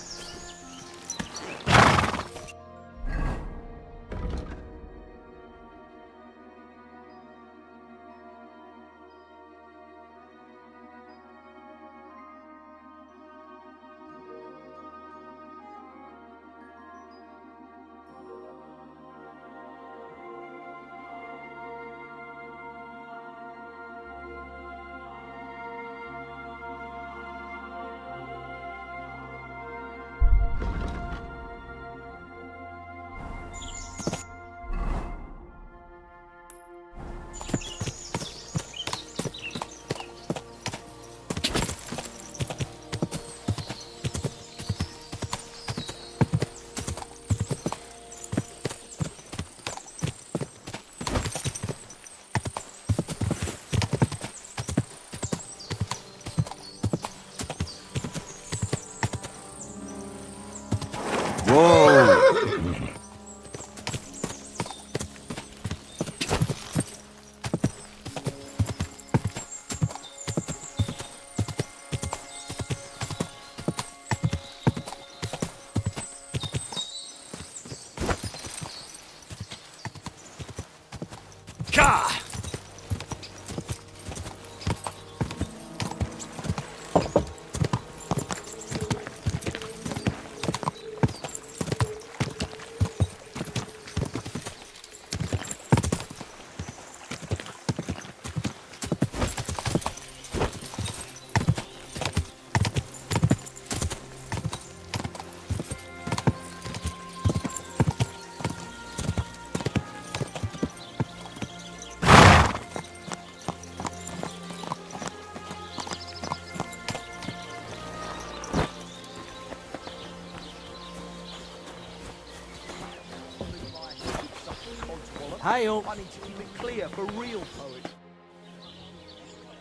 Hail! I need to keep it clear for real poets.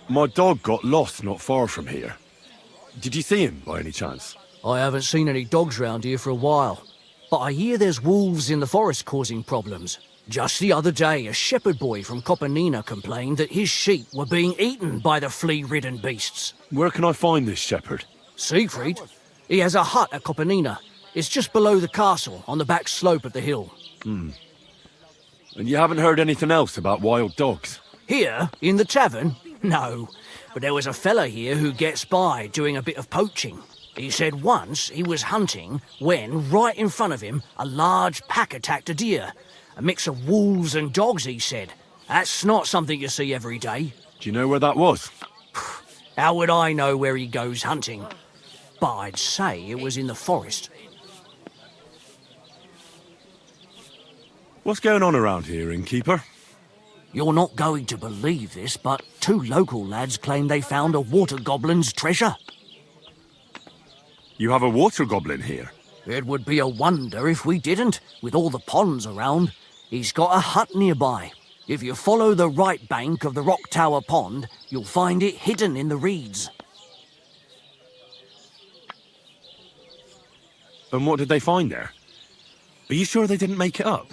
My dog got lost not far from here. Did you see him by any chance? I haven't seen any dogs round here for a while, but I hear there's wolves in the forest causing problems. Just the other day, a shepherd boy from Kopanina complained that his sheep were being eaten by the flea-ridden beasts. Where can I find this shepherd? Siegfried? He has a hut at Kopanina. It's just below the castle, on the back slope of the hill. And you haven't heard anything else about wild dogs? Here, in the tavern? No. But there was a fella here who gets by doing a bit of poaching. He said once he was hunting when, right in front of him, a large pack attacked a deer. A mix of wolves and dogs, he said. That's not something you see every day. Do you know where that was? How would I know where he goes hunting? But I'd say it was in the forest. What's going on around here, innkeeper? You're not going to believe this, but 2 local lads claim they found a water goblin's treasure. You have a water goblin here? It would be a wonder if we didn't, with all the ponds around. He's got a hut nearby. If you follow the right bank of the Rock Tower Pond, you'll find it hidden in the reeds. And what did they find there? Are you sure they didn't make it up?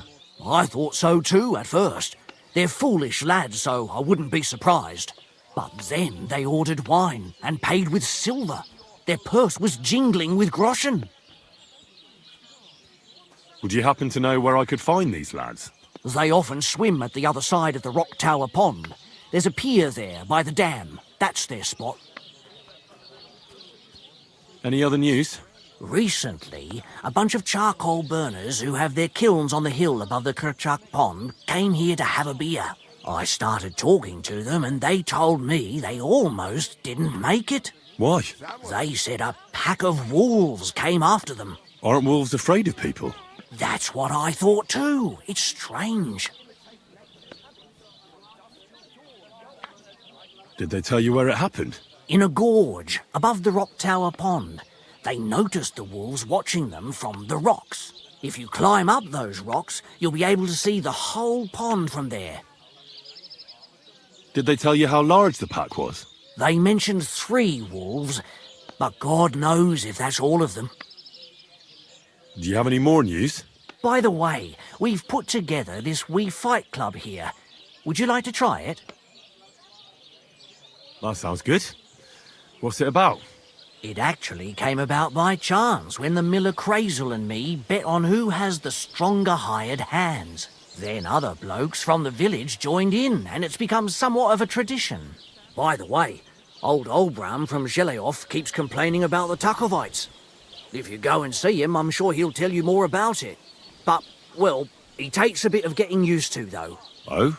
I thought so too at first. They're foolish lads, so I wouldn't be surprised. But then they ordered wine and paid with silver. Their purse was jingling with groschen. Would you happen to know where I could find these lads? They often swim at the other side of the Rock Tower Pond. There's a pier there by the dam. That's their spot. Any other news? Recently, a bunch of charcoal burners who have their kilns on the hill above the Kerchak Pond came here to have a beer. I started talking to them and they told me they almost didn't make it. Why? They said a pack of wolves came after them. Aren't wolves afraid of people? That's what I thought too. It's strange. Did they tell you where it happened? In a gorge above the Rock Tower Pond. They noticed the wolves watching them from the rocks. If you climb up those rocks, you'll be able to see the whole pond from there. Did they tell you how large the pack was? They mentioned 3 wolves, but God knows if that's all of them. Do you have any more news? By the way, we've put together this wee fight club here. Would you like to try it? That sounds good. What's it about? It actually came about by chance when the miller Crazel and me bet on who has the stronger hired hands. Then other blokes from the village joined in, and it's become somewhat of a tradition. By the way, old Olbram from Zheleov keeps complaining about the Tachovites. If you go and see him, I'm sure he'll tell you more about it. But, well, he takes a bit of getting used to, though. Oh?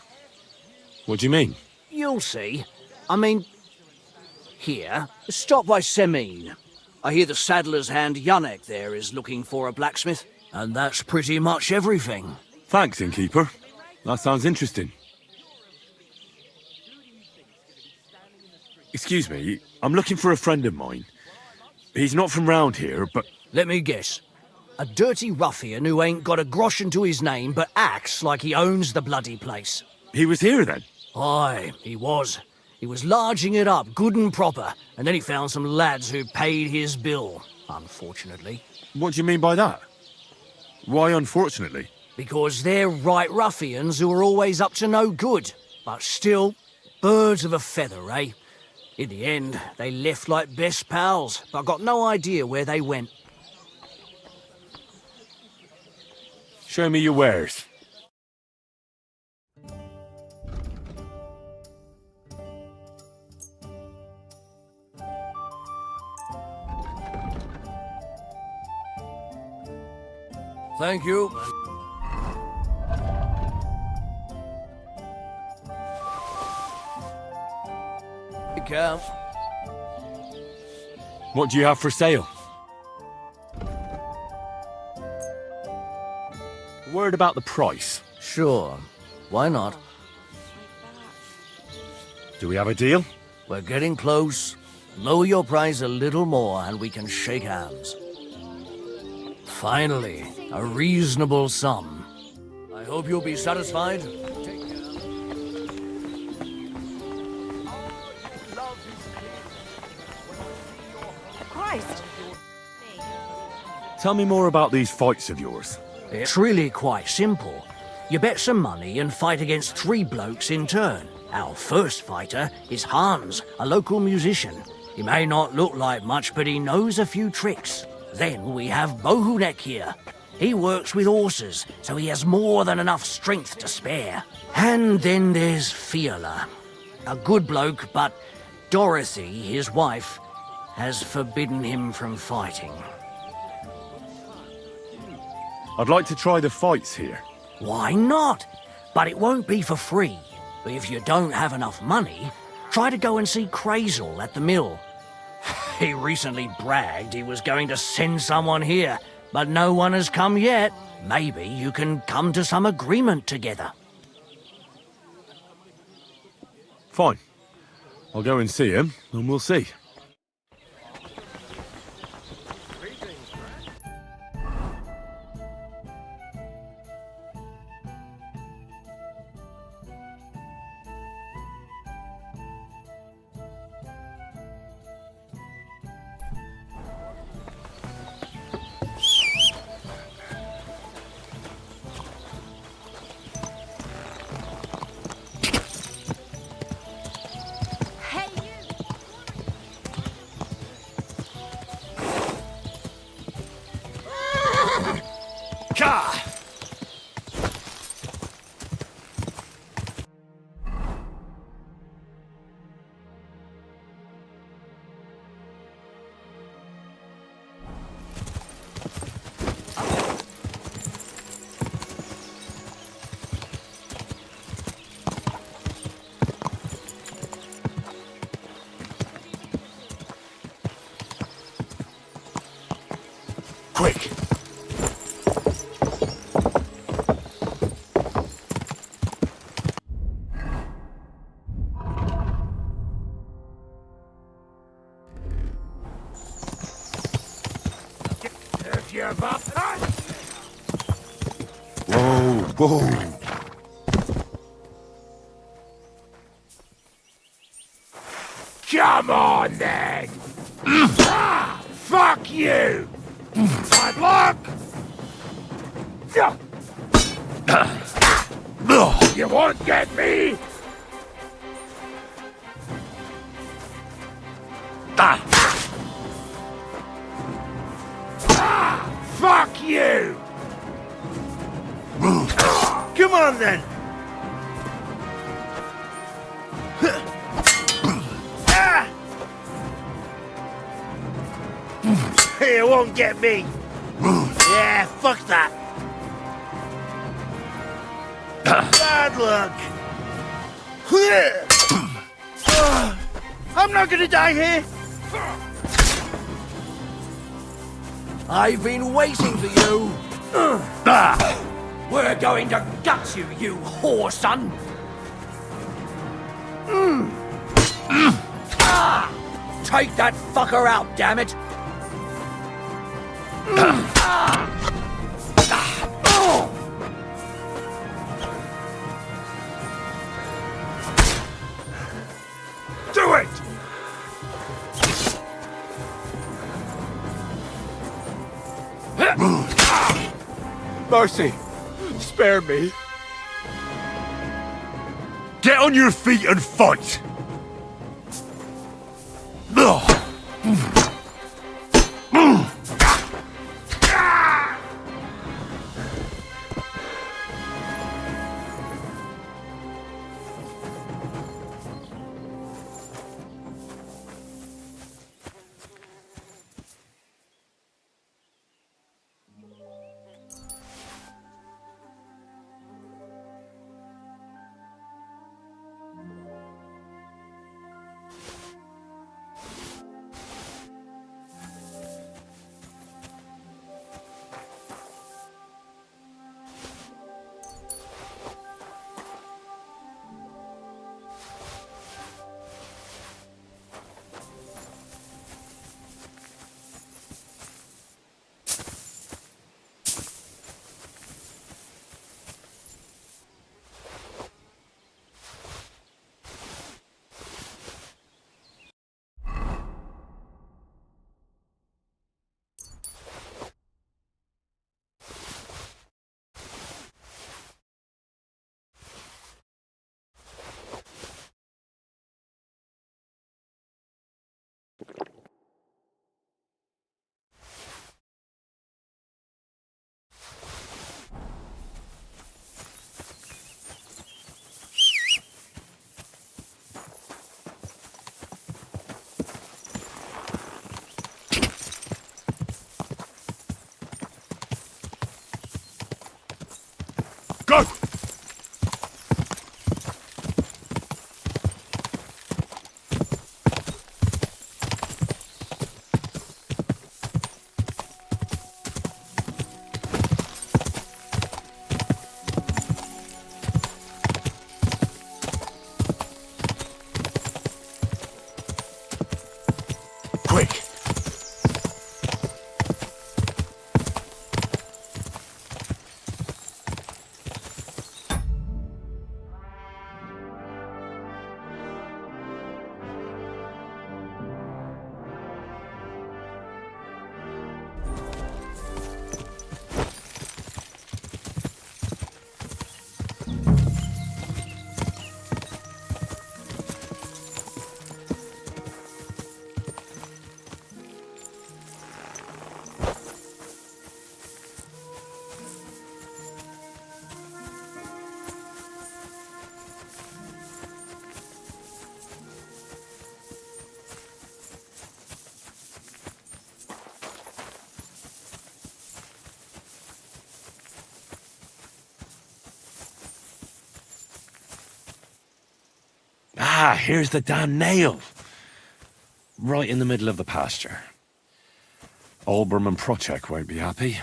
What do you mean? You'll see. I mean, here, stop by Semine. I hear the saddler's hand Yannick there is looking for a blacksmith, and that's pretty much everything. Thanks, innkeeper. That sounds interesting. Excuse me, I'm looking for a friend of mine. He's not from round here, but... Let me guess. A dirty ruffian who ain't got a groschen to his name but acts like he owns the bloody place. He was here then? Aye, he was. He was larging it up good and proper, and then he found some lads who paid his bill, unfortunately. What do you mean by that? Why unfortunately? Because they're right ruffians who are always up to no good, but still, birds of a feather, eh? In the end, they left like best pals, but got no idea where they went. Show me your wares. Thank you. Count. What do you have for sale? A word about the price. Sure. Why not? Do we have a deal? We're getting close. Lower your price a little more and we can shake hands. Finally, a reasonable sum. I hope you'll be satisfied. Christ. Tell me more about these fights of yours. It's really quite simple. You bet some money and fight against 3 blokes in turn. Our first fighter is Hans, a local musician. He may not look like much, but he knows a few tricks. Then we have Bohunek here. He works with horses, so he has more than enough strength to spare. And then there's Fiala. A good bloke, but Dorothy, his wife, has forbidden him from fighting. I'd like to try the fights here. Why not? But it won't be for free. If you don't have enough money, Try to go and see Crazel at the mill. He recently bragged he was going to send someone here, but no one has come yet. Maybe you can come to some agreement together. Fine. I'll go and see him, and we'll see. Quick! If you're about Whoa, whoa. Come on, then! Fuck you! Bad luck! You won't get me! Fuck you! Come on, then! You won't get me! Yeah, fuck that! Bad luck! I'm not gonna die here! I've been waiting for you. We're going to gut you, you whore son. Take that fucker out, damn it. Do it! Mercy! Spare me! Get on your feet and fight! Go! Ah, here's the damn nail. Right in the middle of the pasture. Olbram and Prochek won't be happy.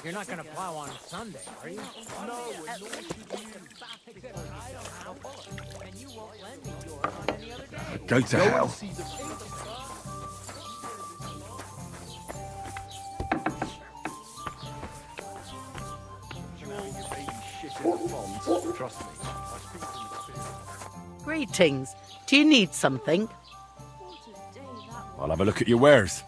You're not gonna plow on Sunday, are you? No, and you won't lend me yours on any other day. Go to hell. Trust me. Greetings. Do you need something? I'll have a look at your wares.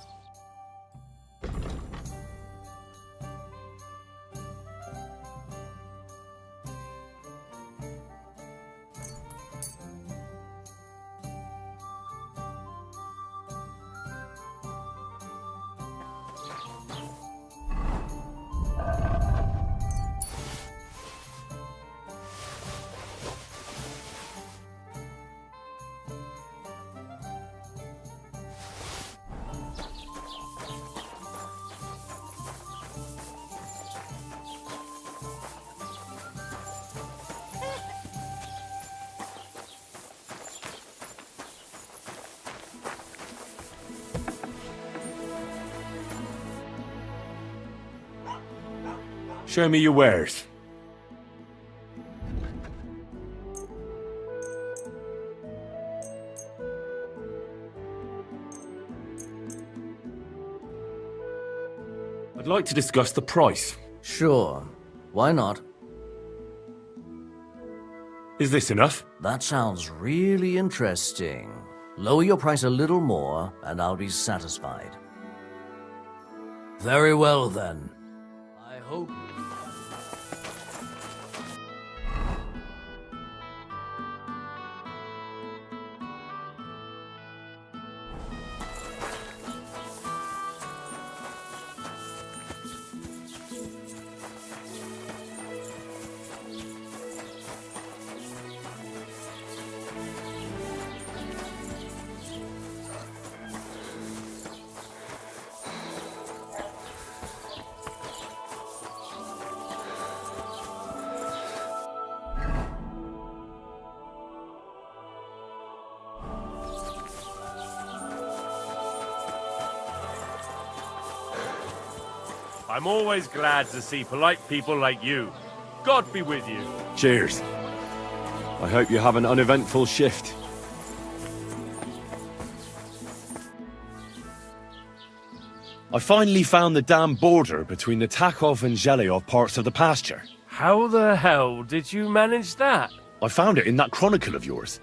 Show me your wares. I'd like to discuss the price. Sure. Why not? Is this enough? That sounds really interesting. Lower your price a little more, and I'll be satisfied. Very well, then. I hope... I'm always glad to see polite people like you. God be with you. Cheers. I hope you have an uneventful shift. I finally found the damn border between the Tachov and Zhelyov parts of the pasture. How the hell did you manage that? I found it in that chronicle of yours.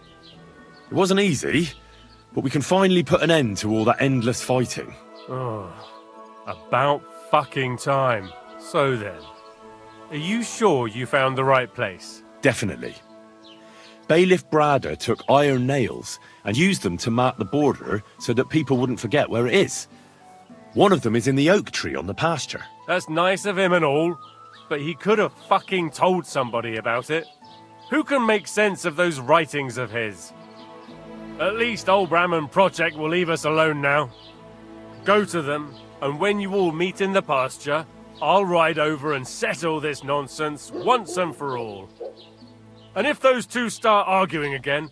It wasn't easy, but we can finally put an end to all that endless fighting. Oh, about fucking time. So then, are you sure you found the right place? Definitely. Bailiff Brada took iron nails and used them to mark the border so that people wouldn't forget where it is. One of them is in the oak tree on the pasture. That's nice of him and all, but he could have fucking told somebody about it. Who can make sense of those writings of his? At least Olbram and Prochek will leave us alone now. Go to them, and when you all meet in the pasture, I'll ride over and settle this nonsense once and for all. And if those two start arguing again,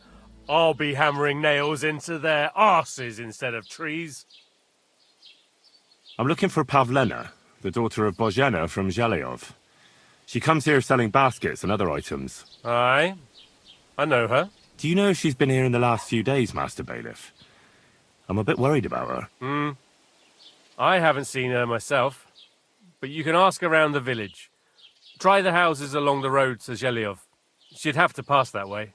I'll be hammering nails into their arses instead of trees. I'm looking for Pavlena, the daughter of Bozhena from Zhelyov. She comes here selling baskets and other items. Aye, I know her. Do you know if she's been here in the last few days, Master Bailiff? I'm a bit worried about her. I haven't seen her myself, but you can ask around the village. Try the houses along the road to Zhelyov. She'd have to pass that way.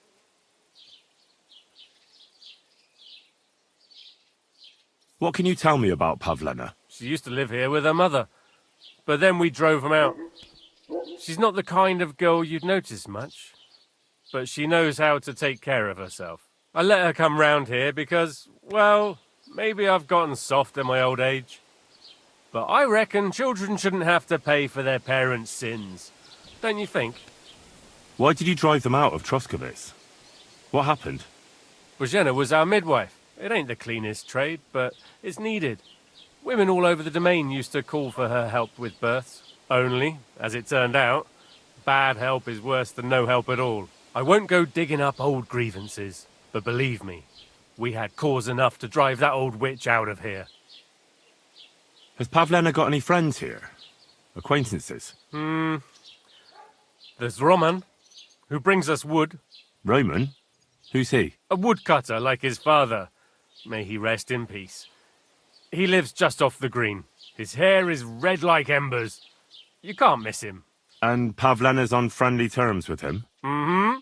What can you tell me about Pavlena? She used to live here with her mother, but then we drove them out. She's not the kind of girl you'd notice much, but she knows how to take care of herself. I let her come round here because, well, maybe I've gotten soft in my old age. But I reckon children shouldn't have to pay for their parents' sins. Don't you think? Why did you drive them out of Troskovitz? What happened? Bożena was our midwife. It ain't the cleanest trade, but it's needed. Women all over the domain used to call for her help with births. Only, as it turned out, bad help is worse than no help at all. I won't go digging up old grievances, but believe me, we had cause enough to drive that old witch out of here. Has Pavlena got any friends here? Acquaintances? There's Roman, who brings us wood. Roman? Who's he? A woodcutter like his father. May he rest in peace. He lives just off the green. His hair is red like embers. You can't miss him. And Pavlena's on friendly terms with him? Mm-hmm.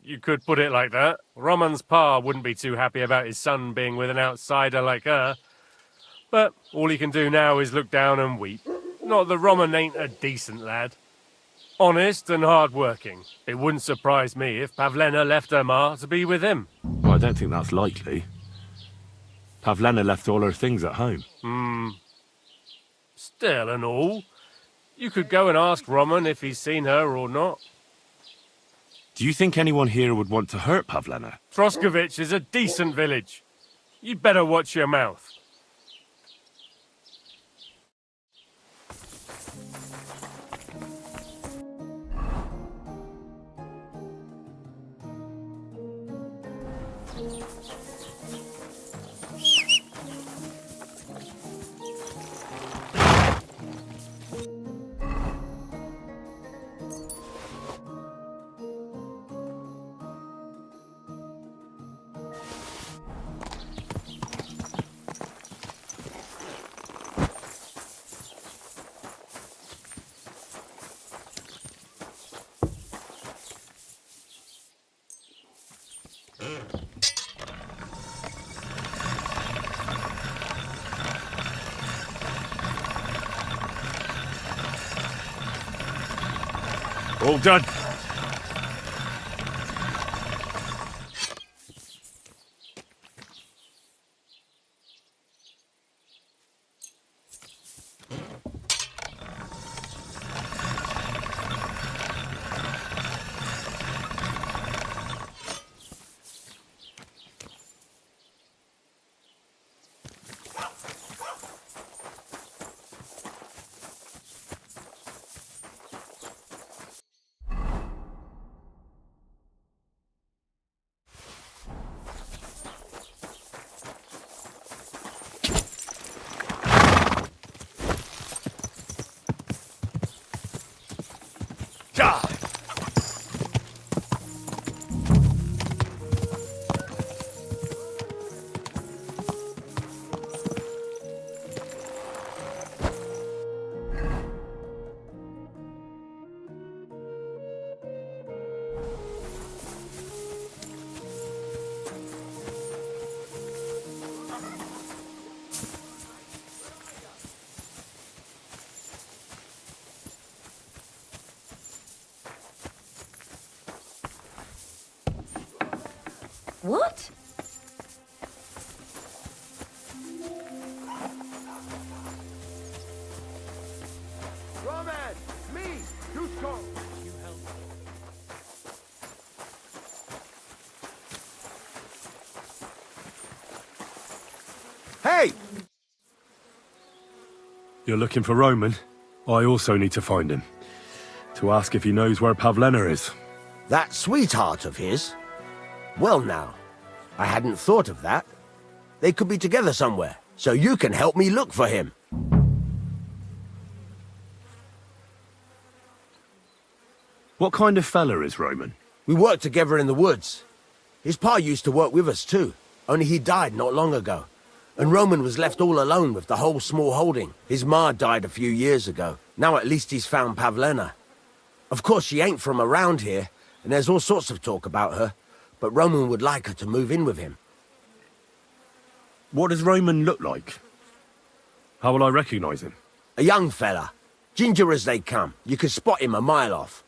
You could put it like that. Roman's pa wouldn't be too happy about his son being with an outsider like her. But all he can do now is look down and weep. Not that Roman ain't a decent lad. Honest and hard-working. It wouldn't surprise me if Pavlena left her ma to be with him. Well, I don't think that's likely. Pavlena left all her things at home. Still and all, you could go and ask Roman if he's seen her or not. Do you think anyone here would want to hurt Pavlena? Troskovitz is a decent village. You'd better watch your mouth. All done. What? Roman! Me! Dusko! You help. Hey! You're looking for Roman? I also need to find him. To ask if he knows where Pavlena is. That sweetheart of his? Well now, I hadn't thought of that. They could be together somewhere, so you can help me look for him. What kind of fella is Roman? We worked together in the woods. His pa used to work with us too, only he died not long ago. And Roman was left all alone with the whole small holding. His ma died a few years ago. Now at least he's found Pavlena. Of course she ain't from around here, and there's all sorts of talk about her. But Roman would like her to move in with him. What does Roman look like? How will I recognise him? A young fella. Ginger as they come. You could spot him a mile off.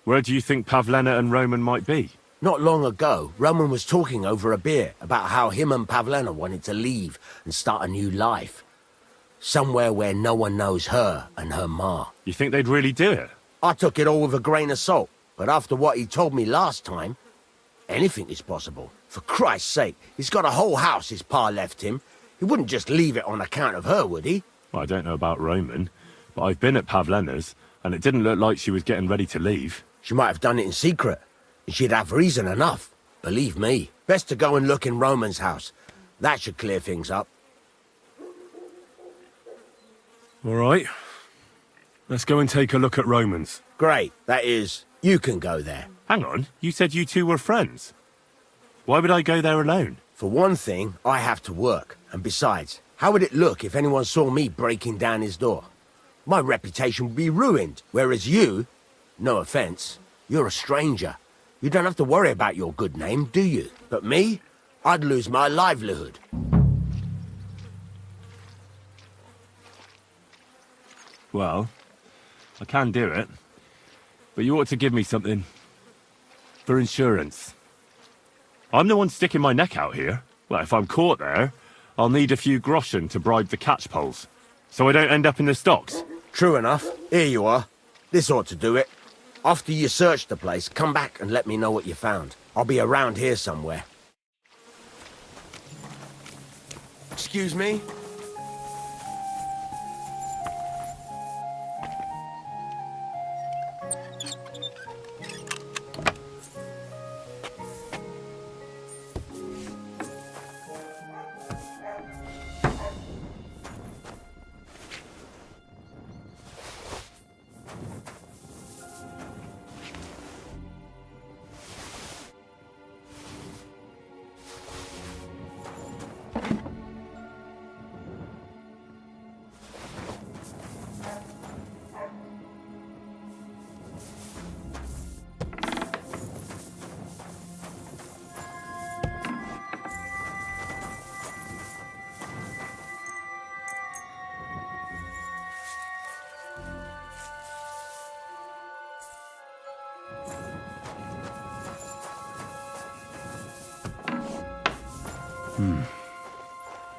Where do you think Pavlena and Roman might be? Not long ago, Roman was talking over a beer about how him and Pavlena wanted to leave and start a new life. Somewhere where no one knows her and her ma. You think they'd really do it? I took it all with a grain of salt, but after what he told me last time, anything is possible. For Christ's sake, he's got a whole house his pa left him. He wouldn't just leave it on account of her, would he? Well, I don't know about Roman, but I've been at Pavlena's, and it didn't look like she was getting ready to leave. She might have done it in secret, and she'd have reason enough. Believe me. Best to go and look in Roman's house. That should clear things up. All right. Let's go and take a look at Roman's. Great. That is, you can go there. Hang on, you said you two were friends. Why would I go there alone? For one thing, I have to work. And besides, how would it look if anyone saw me breaking down his door? My reputation would be ruined, whereas you, no offense, you're a stranger. You don't have to worry about your good name, do you? But me, I'd lose my livelihood. Well, I can do it, but you ought to give me something for insurance. I'm the one sticking my neck out here. Well, if I'm caught there, I'll need a few groschen to bribe the catch poles, so I don't end up in the stocks. True enough. Here you are. This ought to do it. After you search the place, come back and let me know what you found. I'll be around here somewhere. Excuse me?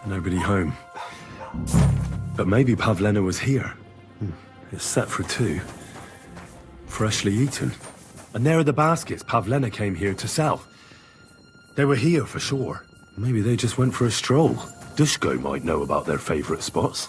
Nobody home. But maybe Pavlena was here. It's set for 2. Freshly eaten. And there are the baskets Pavlena came here to sell. They were here for sure. Maybe they just went for a stroll. Dushko might know about their favourite spots.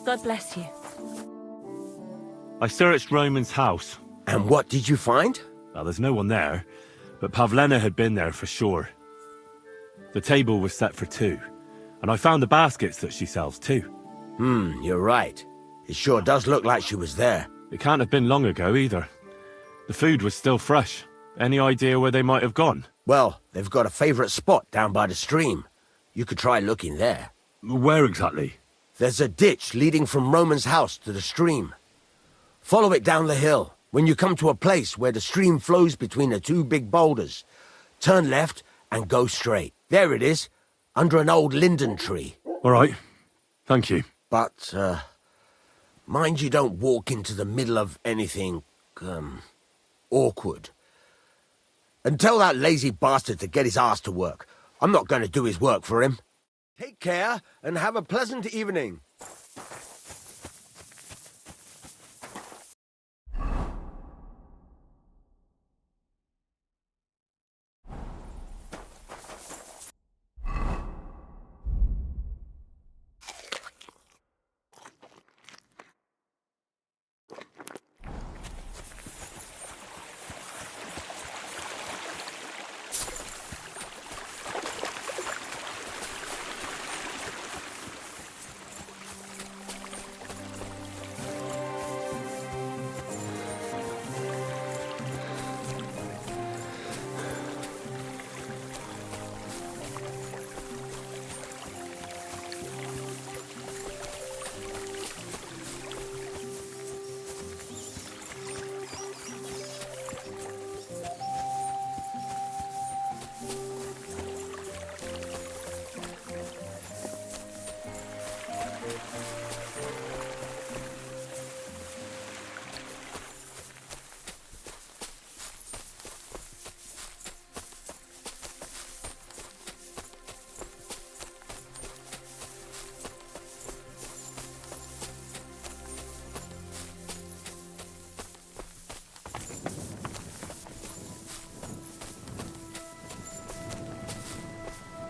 God bless you. I searched Roman's house. And what did you find? Well, there's no one there, but Pavlena had been there for sure. The table was set for 2, and I found the baskets that she sells too. You're right. It sure does look like she was there. It can't have been long ago either. The food was still fresh. Any idea where they might have gone? Well, they've got a favourite spot down by the stream. You could try looking there. Where exactly? There's a ditch leading from Roman's house to the stream. Follow it down the hill. When you come to a place where the stream flows between the 2 big boulders, turn left and go straight. There it is, under an old linden tree. All right. Thank you. But, mind you don't walk into the middle of anything, awkward. And tell that lazy bastard to get his ass to work. I'm not going to do his work for him. Take care and have a pleasant evening.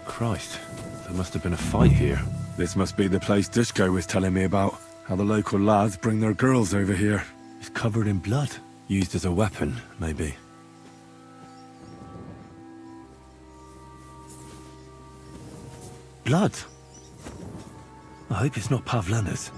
Christ, there must have been a fight here. This must be the place Dushko was telling me about. How the local lads bring their girls over here. It's covered in blood. Used as a weapon, maybe. Blood? I hope it's not Pavlena's.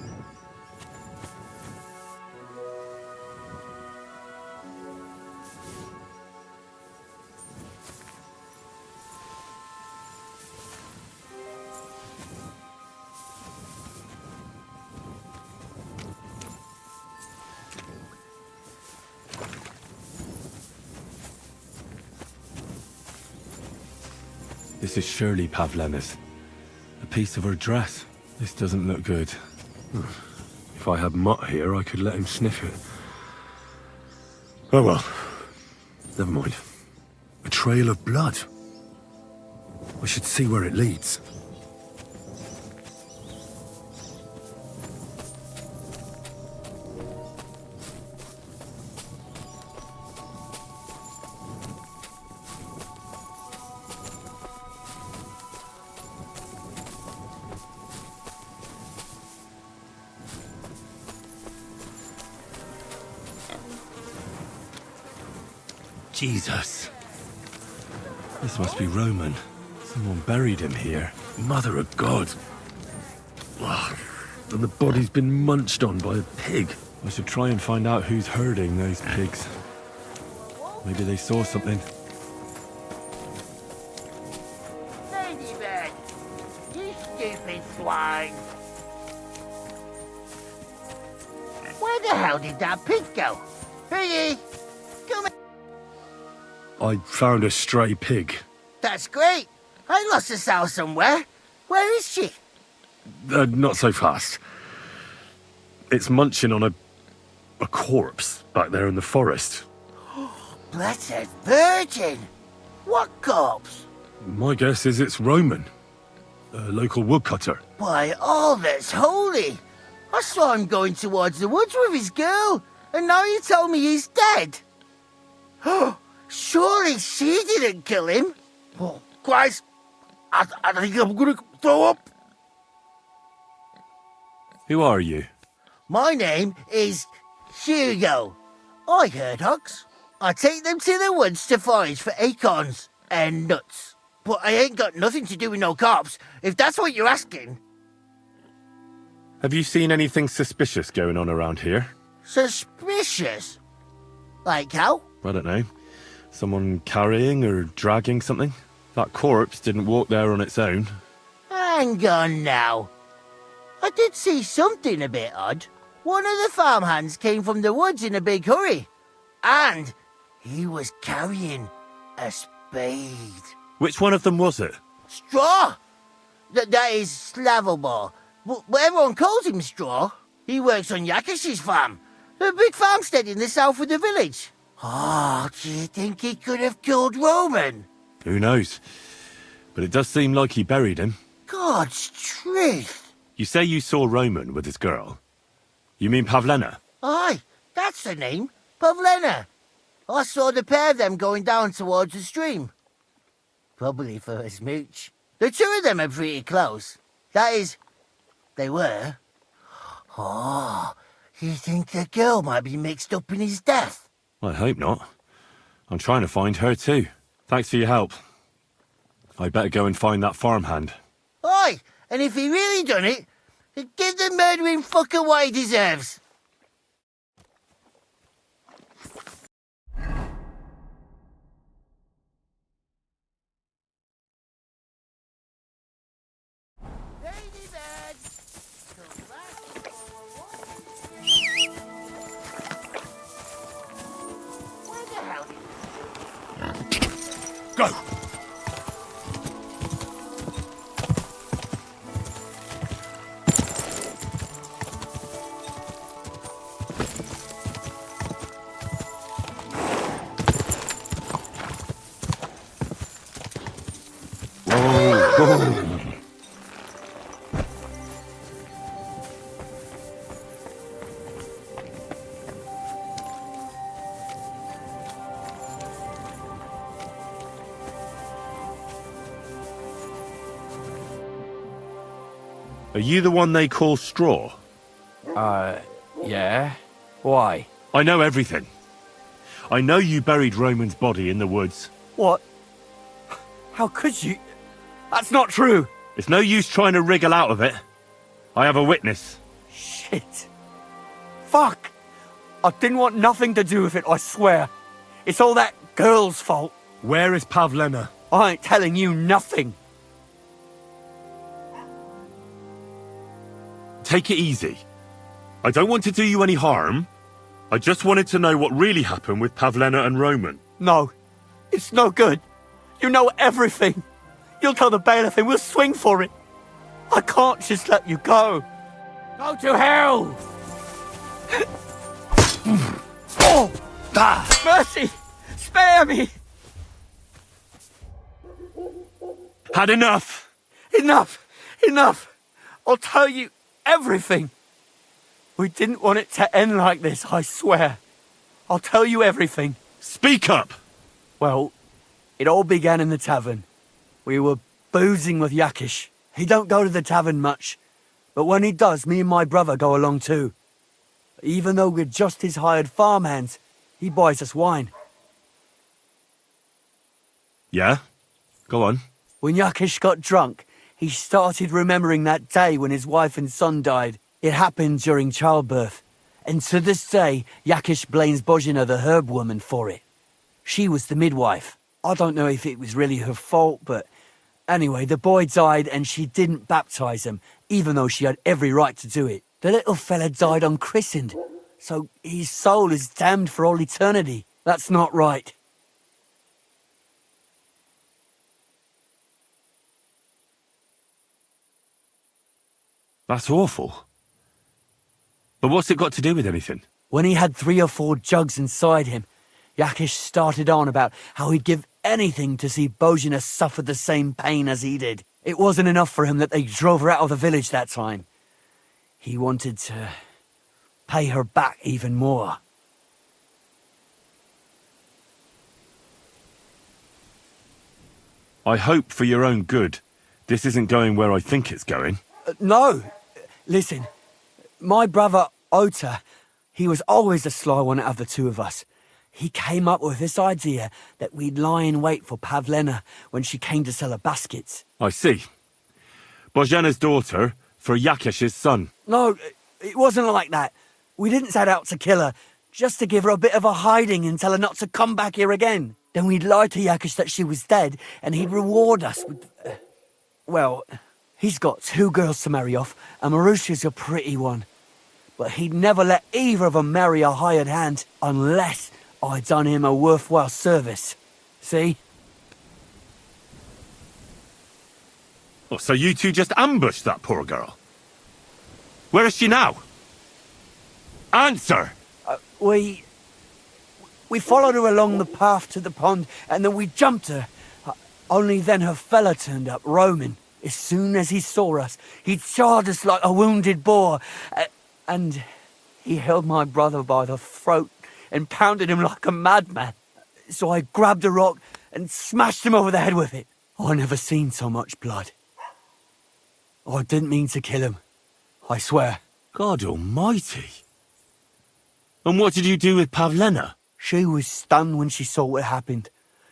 This is surely Pavlena's. A piece of her dress. This doesn't look good. If I had Mutt here, I could let him sniff it. Oh well. Never mind. A trail of blood. I should see where it leads. Jesus. This must be Roman. Someone buried him here. Mother of God. Ugh. And the body's been munched on by a pig. I should try and find out who's herding those pigs. Maybe they saw something. Ladybird! You stupid swine! Where the hell did that pig go? Piggy! Come here! I found a stray pig. That's great! I lost a sow somewhere. Where is she? Not so fast. It's munching on a corpse back there in the forest. Blessed Virgin! What corpse? My guess is it's Roman, a local woodcutter. By all that's holy! I saw him going towards the woods with his girl, and now you tell me he's dead. Surely she didn't kill him. Oh, Christ, I think I'm gonna throw up. Who are you? My name is Hugo. I herd hogs. I take them to the woods to forage for acorns and nuts. But I ain't got nothing to do with no cops, if that's what you're asking. Have you seen anything suspicious going on around here? Suspicious? Like how? I don't know. Someone carrying or dragging something? That corpse didn't walk there on its own. Hang on now. I did see something a bit odd. One of the farmhands came from the woods in a big hurry. And he was carrying a spade. Which one of them was it? Straw! That is Slavobor. But everyone calls him Straw. He works on Yakish's farm. A big farmstead in the south of the village. Oh, do you think he could have killed Roman? Who knows? But it does seem like he buried him. God's truth. You say you saw Roman with his girl. You mean Pavlena? Aye, that's the name. Pavlena. I saw the pair of them going down towards the stream. Probably for a smooch. The two of them are pretty close. That is, they were. Oh, you think the girl might be mixed up in his death? I hope not. I'm trying to find her too. Thanks for your help. I'd better go and find that farmhand. Aye, and if he really done it, give the murdering fucker what he deserves. Go! Are you the one they call Straw? Yeah. Why? I know everything. I know you buried Roman's body in the woods. What? How could you? That's not true. It's no use trying to wriggle out of it. I have a witness. Shit. Fuck. I didn't want nothing to do with it, I swear. It's all that girl's fault. Where is Pavlena? I ain't telling you nothing. Take it easy. I don't want to do you any harm. I just wanted to know what really happened with Pavlena and Roman. No. It's no good. You know everything. You'll tell the bailiff and we'll swing for it. I can't just let you go. Go to hell! Oh! Mercy! Spare me! Had enough! Enough! Enough! I'll tell you everything. We didn't want it to end like this, I swear. I'll tell you everything. Speak up! Well, it all began in the tavern. We were boozing with Yakish. He don't go to the tavern much, but when he does, me and my brother go along too. Even though we're just his hired farmhands, he buys us wine. Yeah? Go on. When Yakish got drunk, he started remembering that day when his wife and son died. It happened during childbirth. And to this day, Yakish blames Bozhina, the herb woman, for it. She was the midwife. I don't know if it was really her fault, but anyway, the boy died and she didn't baptize him, even though she had every right to do it. The little fella died unchristened, so his soul is damned for all eternity. That's not right. That's awful. But what's it got to do with anything? When he had 3 or 4 jugs inside him, Yakish started on about how he'd give anything to see Bozhina suffer the same pain as he did. It wasn't enough for him that they drove her out of the village that time. He wanted to pay her back even more. I hope for your own good, this isn't going where I think it's going. No. Listen, my brother Ota, he was always the sly one out of the two of us. He came up with this idea that we'd lie in wait for Pavlena when she came to sell her baskets. I see. Božena's daughter for Yakesh's son. No, it wasn't like that. We didn't set out to kill her, just to give her a bit of a hiding and tell her not to come back here again. Then we'd lie to Yakesh that she was dead, and he'd reward us with... well, he's got 2 girls to marry off, and Marusha's a pretty one. But he'd never let either of them marry a hired hand unless I'd done him a worthwhile service. See? Oh, so you two just ambushed that poor girl? Where is she now? Answer! We followed her along the path to the pond, and then we jumped her. Only then her fella turned up, Roman. As soon as he saw us, he charged us like a wounded boar. And he held my brother by the throat and pounded him like a madman. So I grabbed a rock and smashed him over the head with it. I never seen so much blood. I didn't mean to kill him, I swear. God almighty. And what did you do with Pavlena? She was stunned when she saw what happened.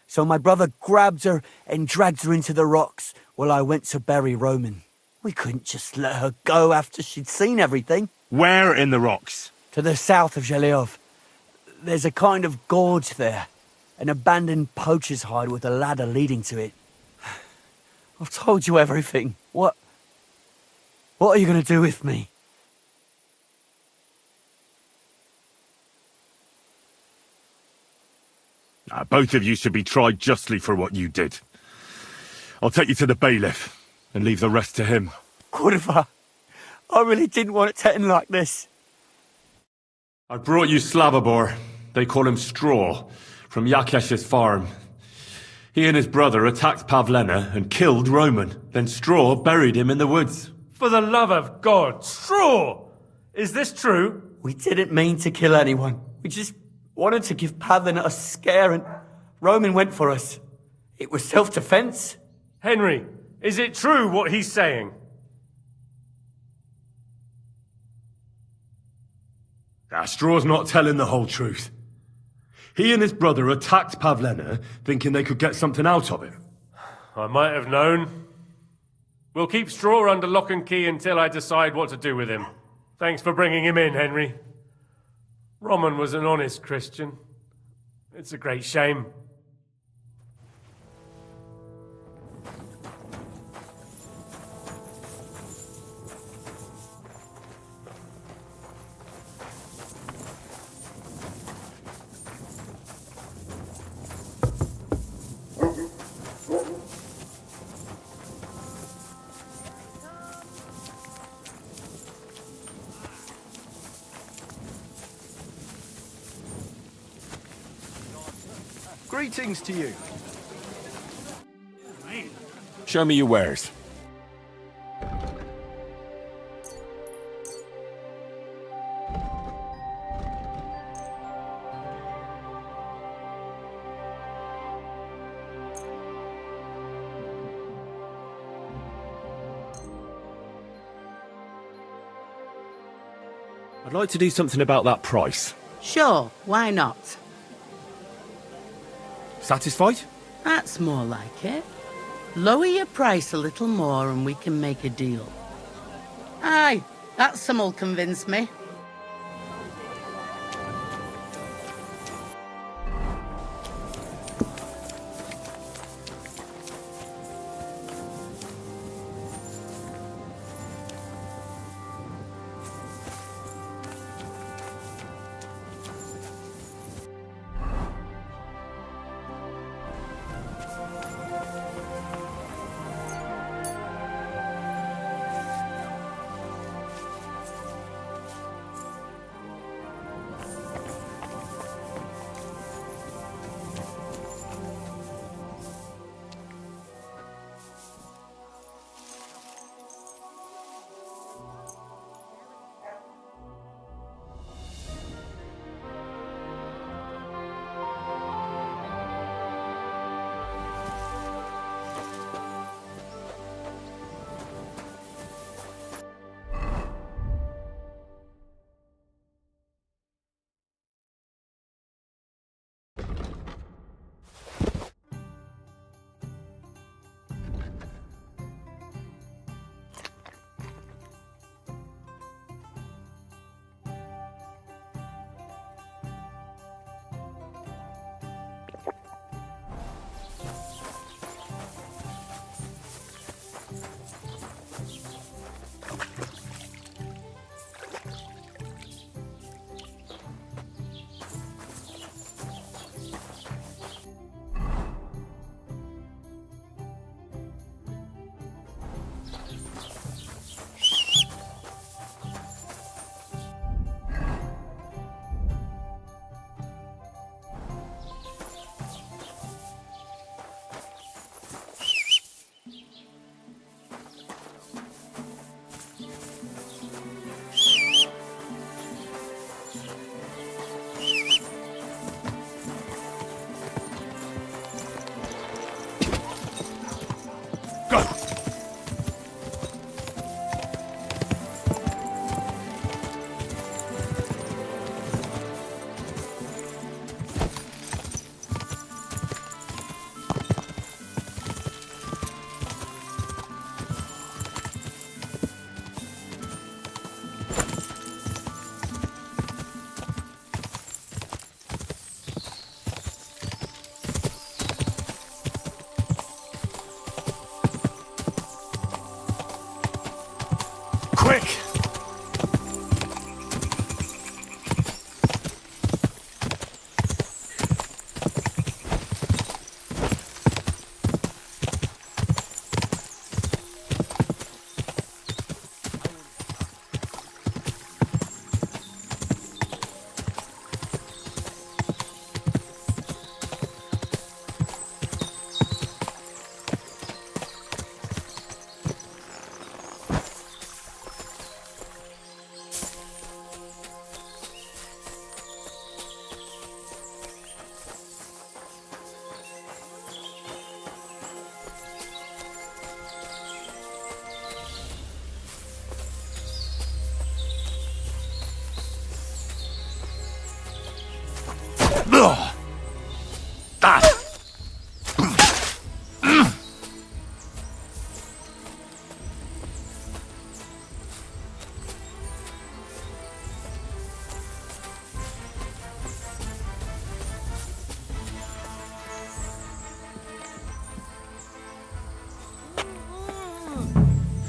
So my brother grabbed her and dragged her into the rocks while I went to bury Roman. We couldn't just let her go after she'd seen everything. Where in the rocks? To the south of Zhelyov. There's a kind of gorge there. An abandoned poacher's hide with a ladder leading to it. I've told you everything. What are you going to do with me? Both of you should be tried justly for what you did. I'll take you to the bailiff and leave the rest to him. Kurva, I really didn't want it to end like this. I brought you Slavobor, they call him Straw, from Yakesh's farm. He and his brother attacked Pavlena and killed Roman. Then Straw buried him in the woods. For the love of God, Straw! Is this true? We didn't mean to kill anyone. We just wanted to give Pavlena a scare, and Roman went for us. It was self-defense. Henry, is it true what he's saying? Straw's not telling the whole truth. He and his brother attacked Pavlena, thinking they could get something out of him. I might have known. We'll keep Straw under lock and key until I decide what to do with him. Thanks for bringing him in, Henry. Roman was an honest Christian. It's a great shame. Greetings to you. Show me your wares. I'd like to do something about that price. Sure, why not? Satisfied? That's more like it. Lower your price a little more and we can make a deal. Aye, that sum'll convince me.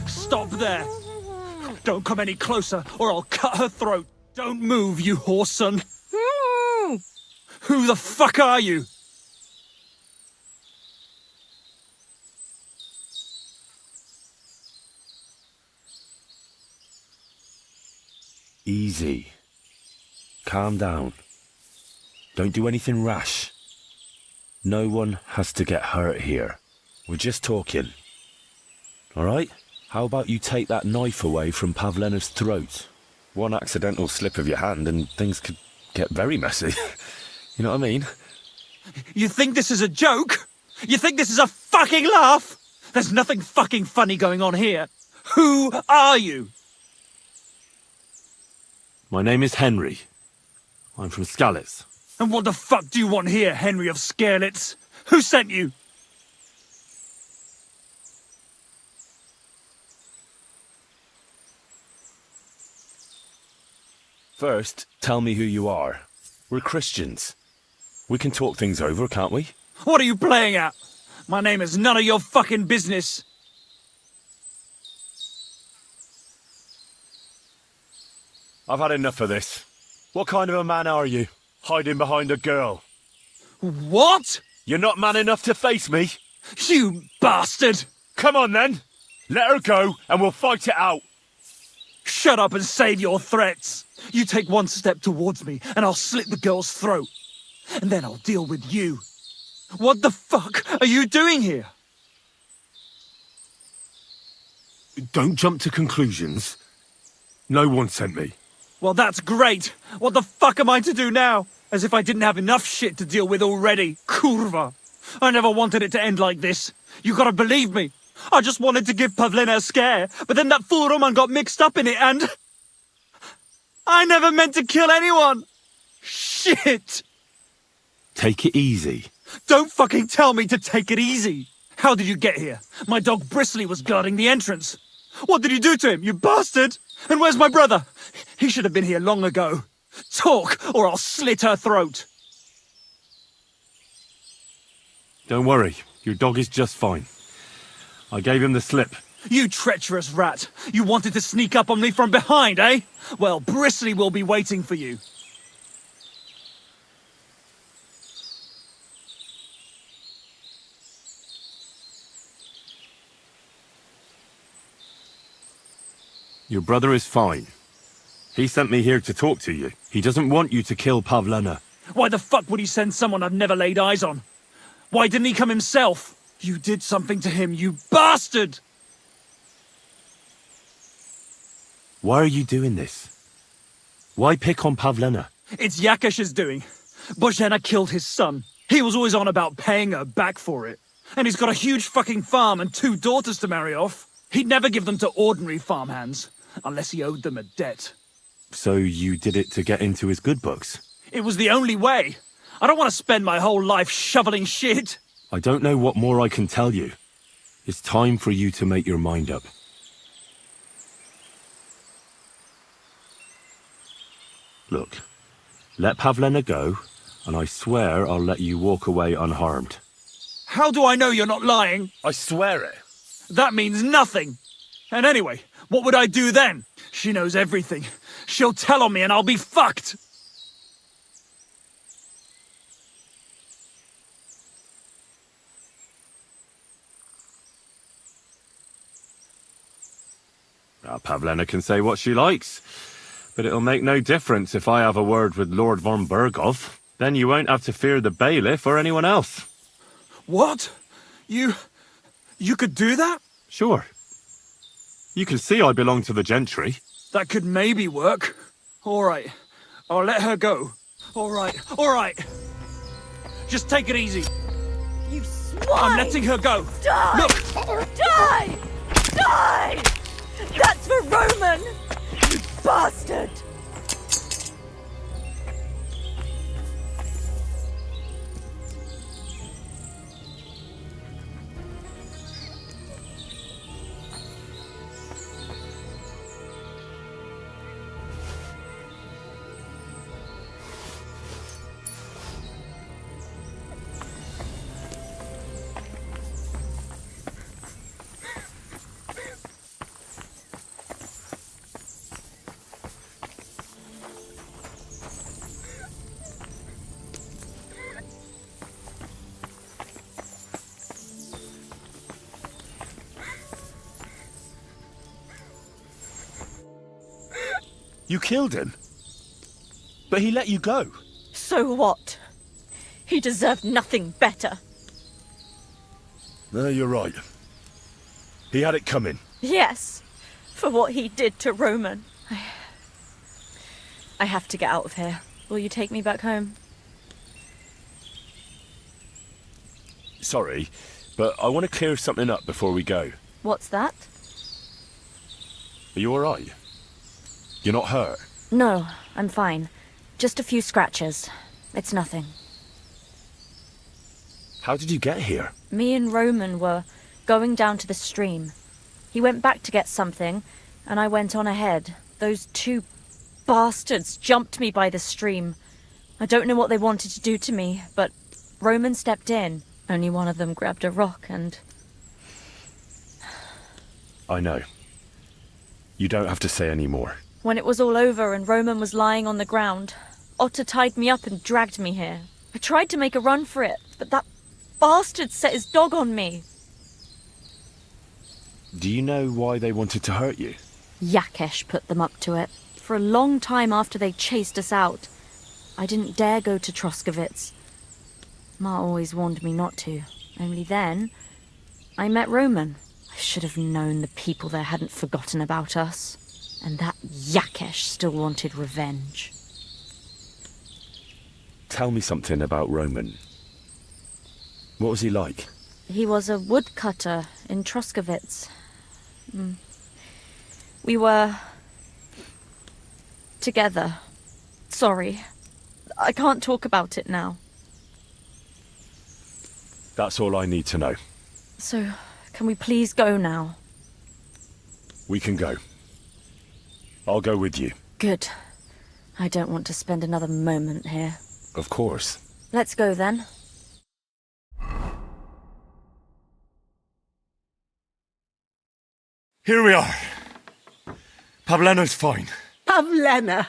Stop there! Don't come any closer, or I'll cut her throat. Don't move, you whoreson. Who the fuck are you? Easy. Calm down. Don't do anything rash. No one has to get hurt here. We're just talking. All right? How about you take that knife away from Pavlena's throat? One accidental slip of your hand and things could get very messy. You know what I mean? You think this is a joke? You think this is a fucking laugh? There's nothing fucking funny going on here. Who are you? My name is Henry. I'm from Skalitz. And what the fuck do you want here, Henry of Skalitz? Who sent you? First, tell me who you are. We're Christians. We can talk things over, can't we? What are you playing at? My name is none of your fucking business. I've had enough of this. What kind of a man are you? Hiding behind a girl. What? You're not man enough to face me? You bastard! Come on then. Let her go and we'll fight it out. Shut up and save your threats. You take one step towards me and I'll slit the girl's throat. And then I'll deal with you. What the fuck are you doing here? Don't jump to conclusions. No one sent me. Well, that's great. What the fuck am I to do now? As if I didn't have enough shit to deal with already. Kurva. I never wanted it to end like this. You gotta believe me. I just wanted to give Pavlena a scare, but then that fool Roman got mixed up in it and... I never meant to kill anyone! Shit! Take it easy. Don't fucking tell me to take it easy! How did you get here? My dog Bristly was guarding the entrance. What did you do to him, you bastard? And where's my brother? He should have been here long ago. Talk, or I'll slit her throat. Don't worry, your dog is just fine. I gave him the slip. You treacherous rat! You wanted to sneak up on me from behind, eh? Well, Bristly will be waiting for you. Your brother is fine. He sent me here to talk to you. He doesn't want you to kill Pavlena. Why the fuck would he send someone I've never laid eyes on? Why didn't he come himself? You did something to him, you bastard! Why are you doing this? Why pick on Pavlena? It's Yakash's doing. Bozhena killed his son. He was always on about paying her back for it. And he's got a huge fucking farm and 2 daughters to marry off. He'd never give them to ordinary farmhands, unless he owed them a debt. So you did it to get into his good books? It was the only way. I don't want to spend my whole life shoveling shit. I don't know what more I can tell you. It's time for you to make your mind up. Look, let Pavlena go, and I swear I'll let you walk away unharmed. How do I know you're not lying? I swear it. That means nothing. And anyway, what would I do then? She knows everything. She'll tell on me and I'll be fucked. Now, Pavlena can say what she likes, but it'll make no difference if I have a word with Lord von Berghoff. Then you won't have to fear the bailiff or anyone else. What? You could do that? Sure. You can see I belong to the gentry. That could maybe work. All right. I'll let her go. All right. Just take it easy. You swine! I'm letting her go. Die! Look! Die! Die! That's for Roman! You bastard! You killed him? But he let you go. So what? He deserved nothing better. No, you're right. He had it coming. Yes, for what he did to Roman. I have to get out of here. Will you take me back home? Sorry, but I want to clear something up before we go. What's that? Are you alright? You're not hurt? No, I'm fine. Just a few scratches. It's nothing. How did you get here? Me and Roman were going down to the stream. He went back to get something, and I went on ahead. Those two bastards jumped me by the stream. I don't know what they wanted to do to me, but Roman stepped in. Only one of them grabbed a rock and... I know. You don't have to say any more. When it was all over and Roman was lying on the ground, Otter tied me up and dragged me here. I tried to make a run for it, but that bastard set his dog on me. Do you know why they wanted to hurt you? Yakesh put them up to it. For a long time after they chased us out, I didn't dare go to Troskovitz. Ma always warned me not to. Only then, I met Roman. I should have known the people there hadn't forgotten about us. And that Yakesh still wanted revenge. Tell me something about Roman. What was he like? He was a woodcutter in Troskovitz. We were... together. Sorry. I can't talk about it now. That's all I need to know. So, can we please go now? We can go. I'll go with you. Good. I don't want to spend another moment here. Of course. Let's go then. Here we are. Pavlena's fine. Pavlena,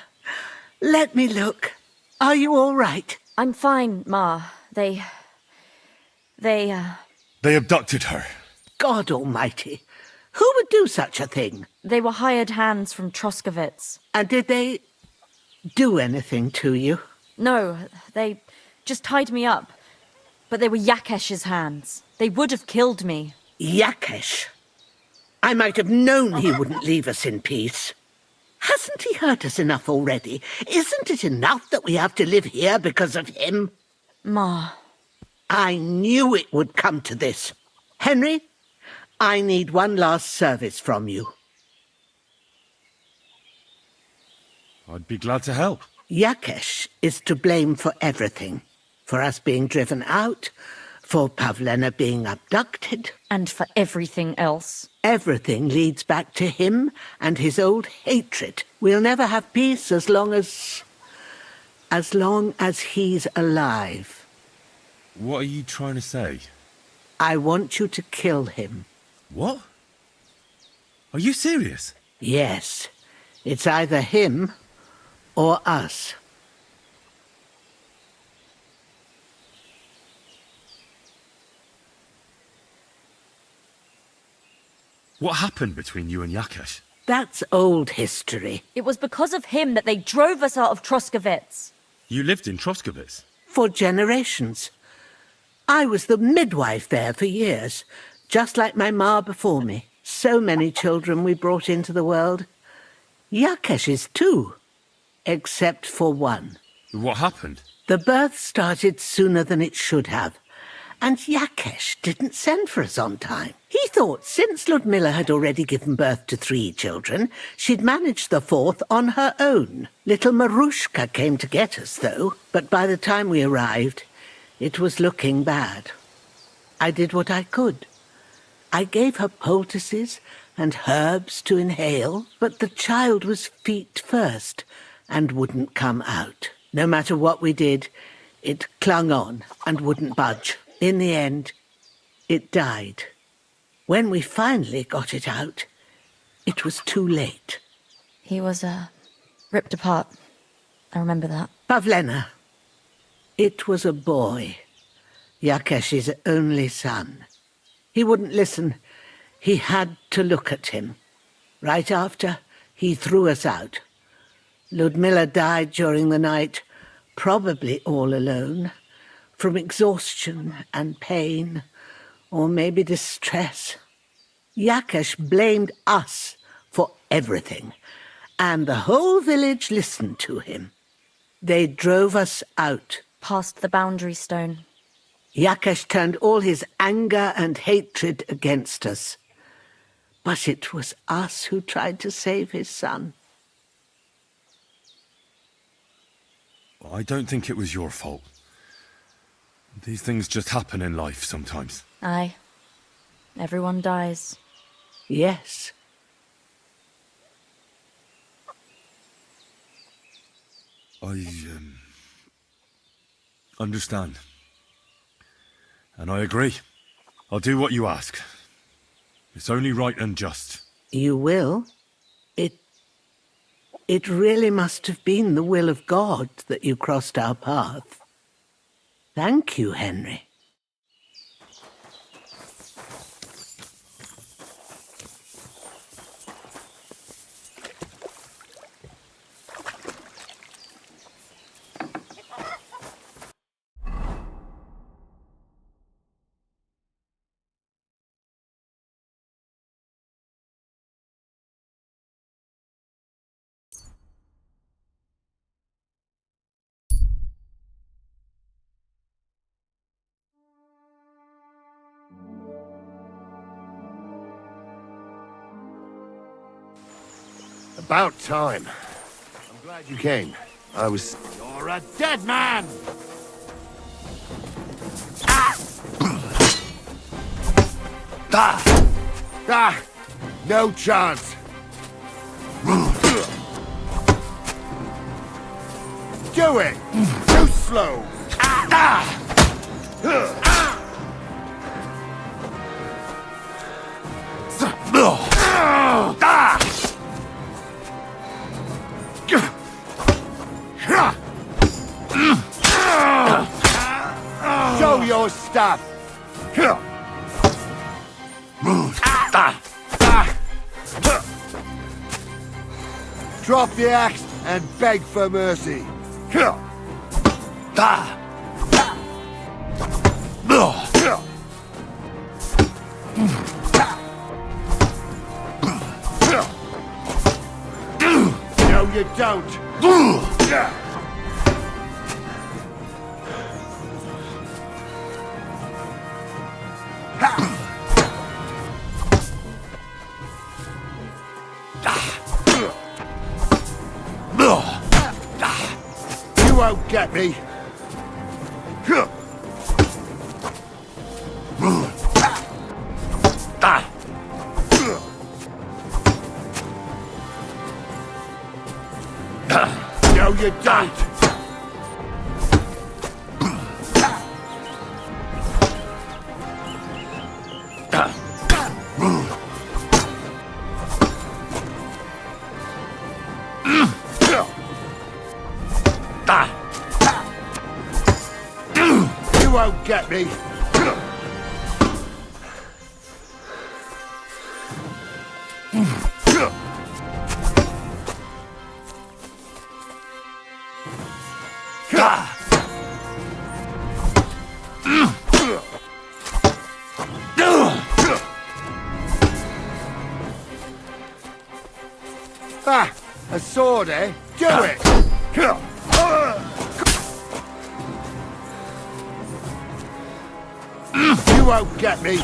let me look. Are you all right? I'm fine, Ma. They abducted her. God almighty. Who would do such a thing? They were hired hands from Troskovitz. And did they do anything to you? No, they just tied me up. But they were Yakesh's hands. They would have killed me. Yakesh? I might have known he wouldn't leave us in peace. Hasn't he hurt us enough already? Isn't it enough that we have to live here because of him? Ma. I knew it would come to this. Henry, I need one last service from you. I'd be glad to help. Yakesh is to blame for everything. For us being driven out, for Pavlena being abducted. And for everything else. Everything leads back to him and his old hatred. We'll never have peace as long as he's alive. What are you trying to say? I want you to kill him. What? Are you serious? Yes. It's either him or us. What happened between you and Yakesh? That's old history. It was because of him that they drove us out of Troskovitz. You lived in Troskovitz? For generations. I was the midwife there for years, just like my ma before me. So many children we brought into the world. Yakesh's too, except for one. What happened? The birth started sooner than it should have, and Yakesh didn't send for us on time. He thought since Ludmilla had already given birth to 3 children, she'd manage the 4th on her own. Little Marushka came to get us, though, but by the time we arrived, it was looking bad. I did what I could. I gave her poultices and herbs to inhale, but the child was feet first and wouldn't come out. No matter what we did, it clung on and wouldn't budge. In the end, it died. When we finally got it out, it was too late. He was, ripped apart. I remember that. Pavlena. It was a boy. Yakesh's only son. He wouldn't listen. He had to look at him. Right after, he threw us out. Ludmilla died during the night, probably all alone, from exhaustion and pain, or maybe distress. Yakesh blamed us for everything, and the whole village listened to him. They drove us out. Past the boundary stone. Yakesh turned all his anger and hatred against us. But it was us who tried to save his son. I don't think it was your fault. These things just happen in life sometimes. Aye. Everyone dies. Yes. I understand. And I agree. I'll do what you ask. It's only right and just. You will? It really must have been the will of God that you crossed our path. Thank you, Henry. About time. I'm glad you came. I was... You're a dead man! No chance. Do it! Too slow! Show your stuff! Drop the axe and beg for mercy. No, you don't. You won't get me. No, you don't. You won't get me. A sword, eh? Do it! You won't get me!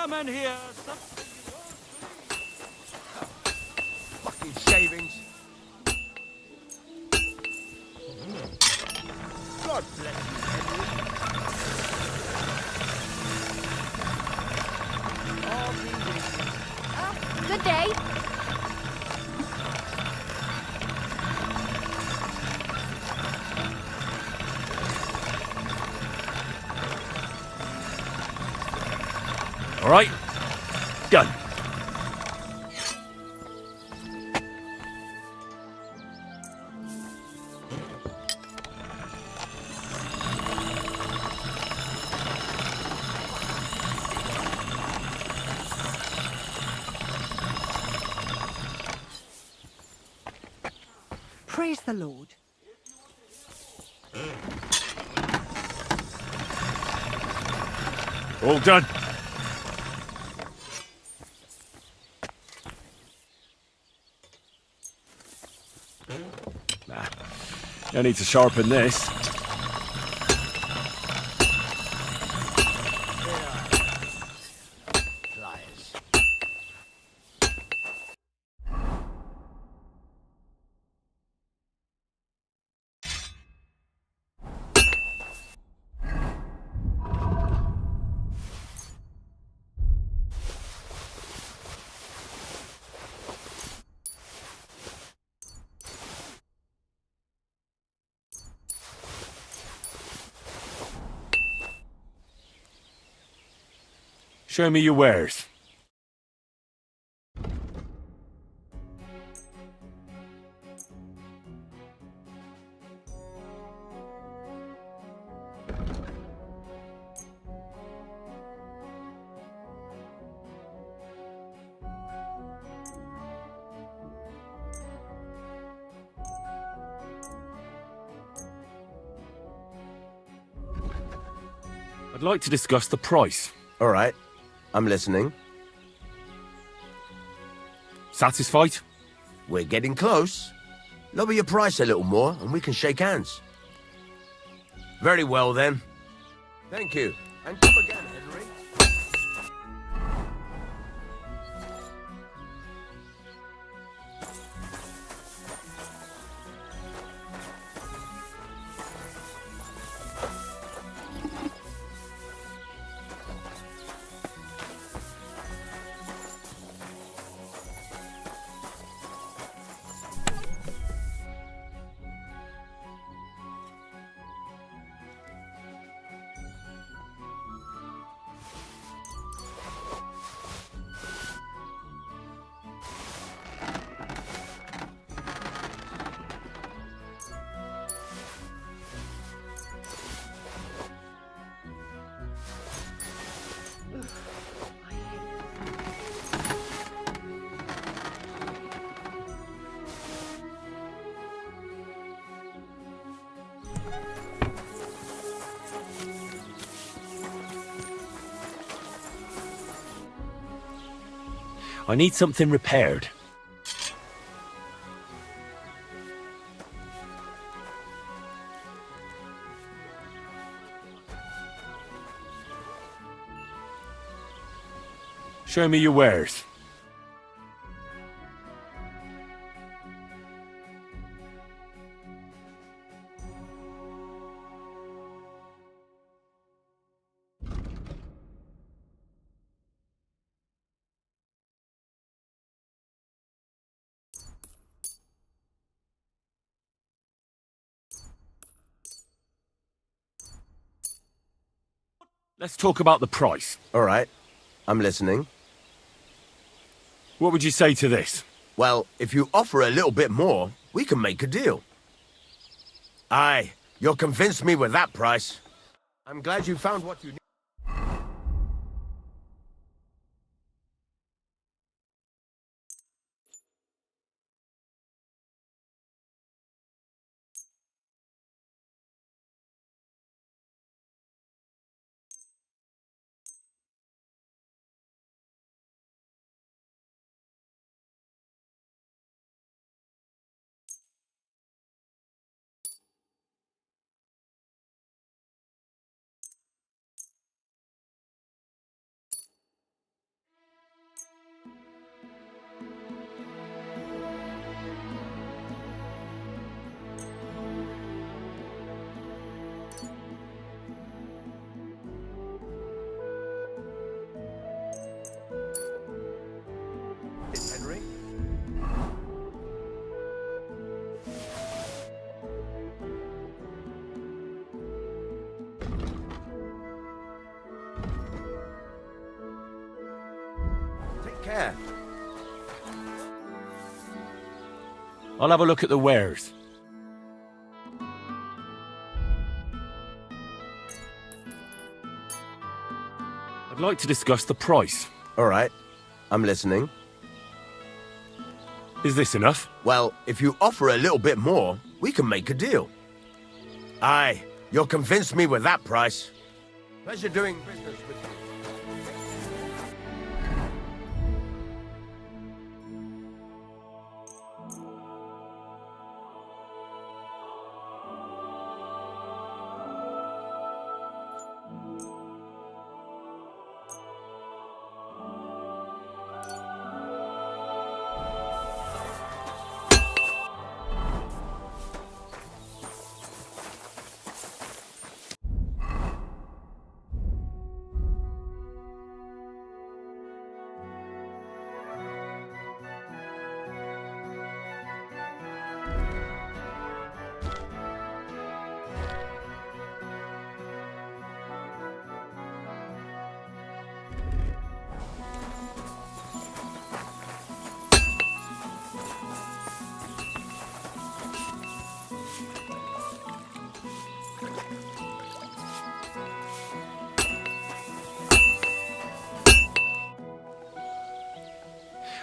Fireman here. Fucking shavings. God bless you, Henry. Good day. All right, done. Praise the Lord. All done. Nah, no need to sharpen this. Pliers. Show me your wares. I'd like to discuss the price. All right, I'm listening. Satisfied? We're getting close. Lower your price a little more and we can shake hands. Very well then. Thank you. And come again, Henry. I need something repaired. Show me your wares. Let's talk about the price. All right, I'm listening. What would you say to this? Well, if you offer a little bit more, we can make a deal. Aye, you'll convince me with that price. I'm glad you found what you need. care. I'll have a look at the wares. I'd like to discuss the price. All right, I'm listening. Is this enough? Well, if you offer a little bit more, we can make a deal. Aye, you'll convince me with that price. Pleasure doing business with you.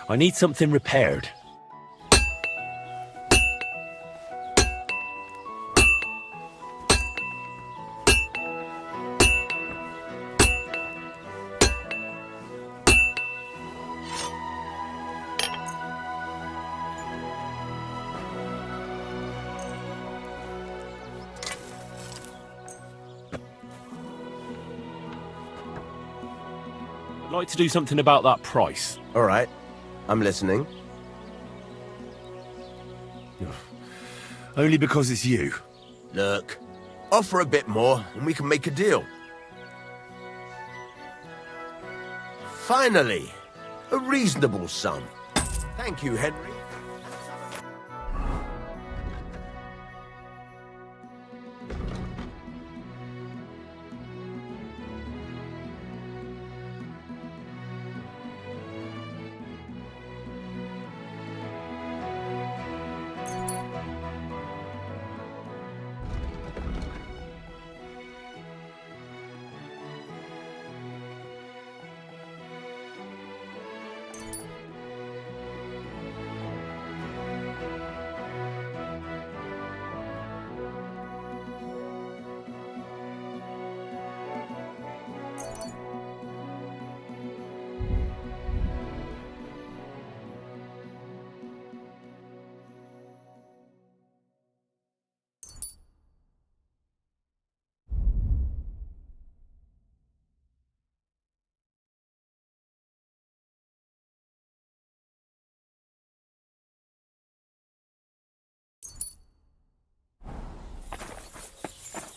I need something repaired. I'd like to do something about that price. All right, I'm listening. Only because it's you. Look, offer a bit more and we can make a deal. Finally, a reasonable sum. Thank you, Henry.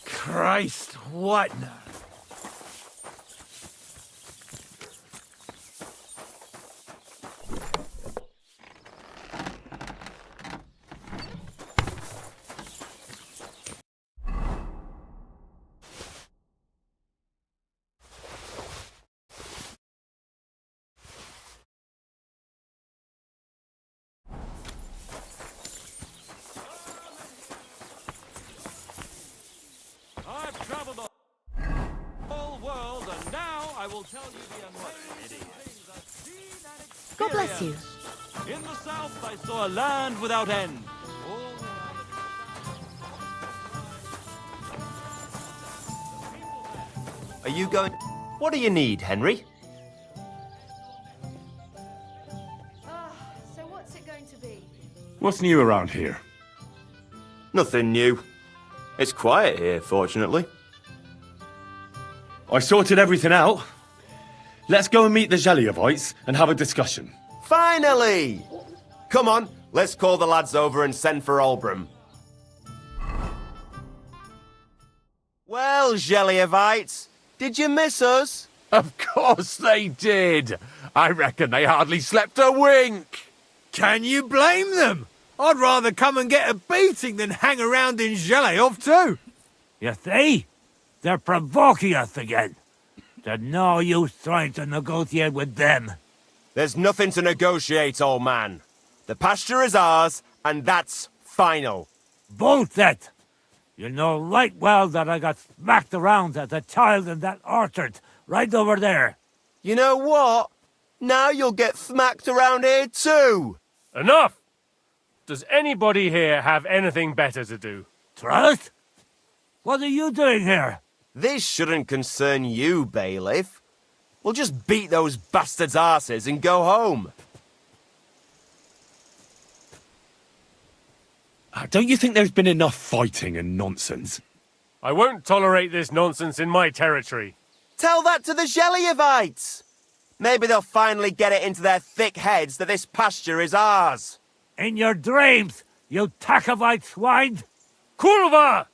Christ, what now? I've traveled the whole world, and now I will tell you the amazing things I've seen and experienced. God bless you. In the south, I saw a land without end. Are you going... What do you need, Henry? So what's it going to be? What's new around here? Nothing new. It's quiet here, fortunately. I sorted everything out. Let's go and meet the Zhelyevites and have a discussion. Finally! Come on, let's call the lads over and send for Olbram. Well, Zhelyevites, did you miss us? Of course they did. I reckon they hardly slept a wink. Can you blame them? I'd rather come and get a beating than hang around in Zhelyev too. You see? They're provoking us again. There's no use trying to negotiate with them. There's nothing to negotiate, old man. The pasture is ours, and that's final. Bolt that! You know right well that I got smacked around as a child in that orchard, right over there. You know what? Now you'll get smacked around here too. Enough! Does anybody here have anything better to do? Trust? What are you doing here? This shouldn't concern you, bailiff. We'll just beat those bastards' arses and go home. Don't you think there's been enough fighting and nonsense? I won't tolerate this nonsense in my territory. Tell that to the Gelievites. Maybe they'll finally get it into their thick heads that this pasture is ours. In your dreams, you tachovite swine! Kurva!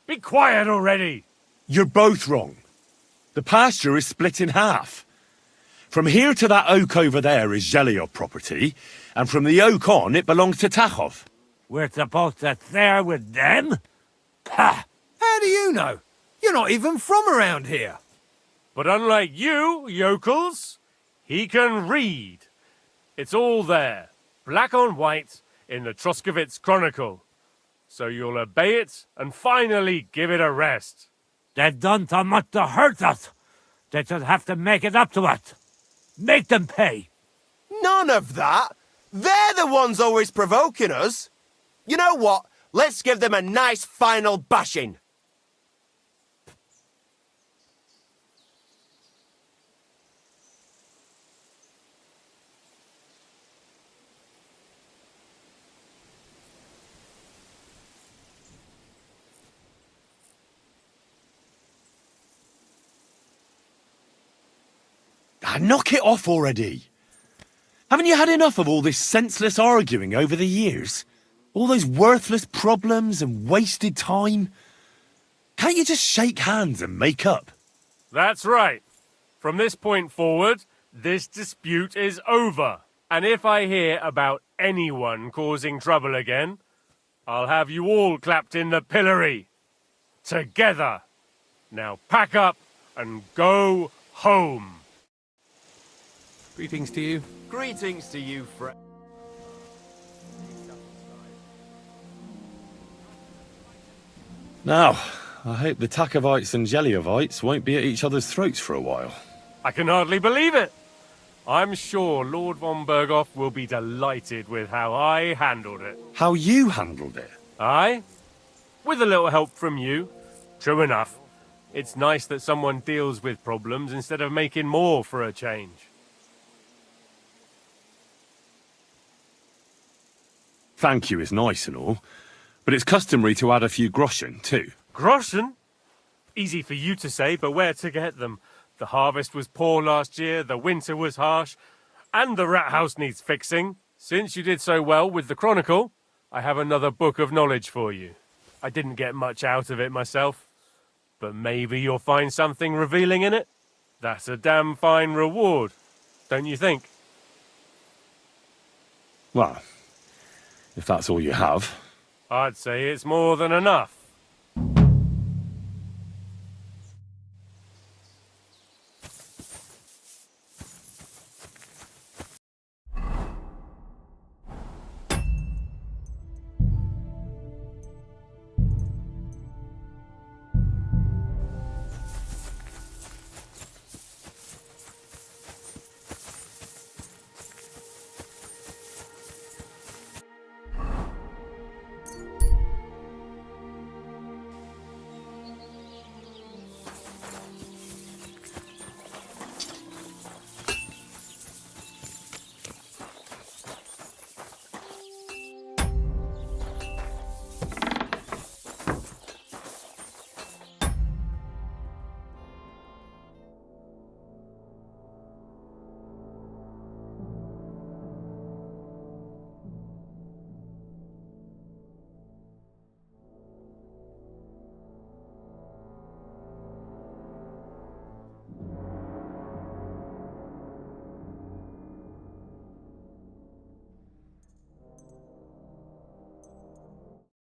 Be quiet already! You're both wrong. The pasture is split in half. From here to that oak over there is Geliov property, and from the oak on it belongs to Tachov. We're supposed to share with them? Pah! How do you know? You're not even from around here. But unlike you, yokels, he can read. It's all there, black on white, in the Troskovitz Chronicle. So you'll obey it and finally give it a rest. They've done so much to hurt us. They should have to make it up to us. Make them pay. None of that. They're the ones always provoking us. You know what? Let's give them a nice final bashing. Knock it off already. Haven't you had enough of all this senseless arguing over the years? All those worthless problems and wasted time? Can't you just shake hands and make up? That's right. From this point forward, this dispute is over. And if I hear about anyone causing trouble again, I'll have you all clapped in the pillory. Together. Now pack up and go home. Greetings to you. Greetings to you, friend. Now, I hope the Takovites and Geliovites won't be at each other's throats for a while. I can hardly believe it. I'm sure Lord von Berghoff will be delighted with how I handled it. How you handled it? Aye? With a little help from you. True enough. It's nice that someone deals with problems instead of making more for a change. Thank you is nice and all, but it's customary to add a few groschen, too. Groschen? Easy for you to say, but where to get them? The harvest was poor last year, the winter was harsh, and the rat house needs fixing. Since you did so well with the Chronicle, I have another book of knowledge for you. I didn't get much out of it myself, but maybe you'll find something revealing in it. That's a damn fine reward, don't you think? Well, if that's all you have. I'd say it's more than enough.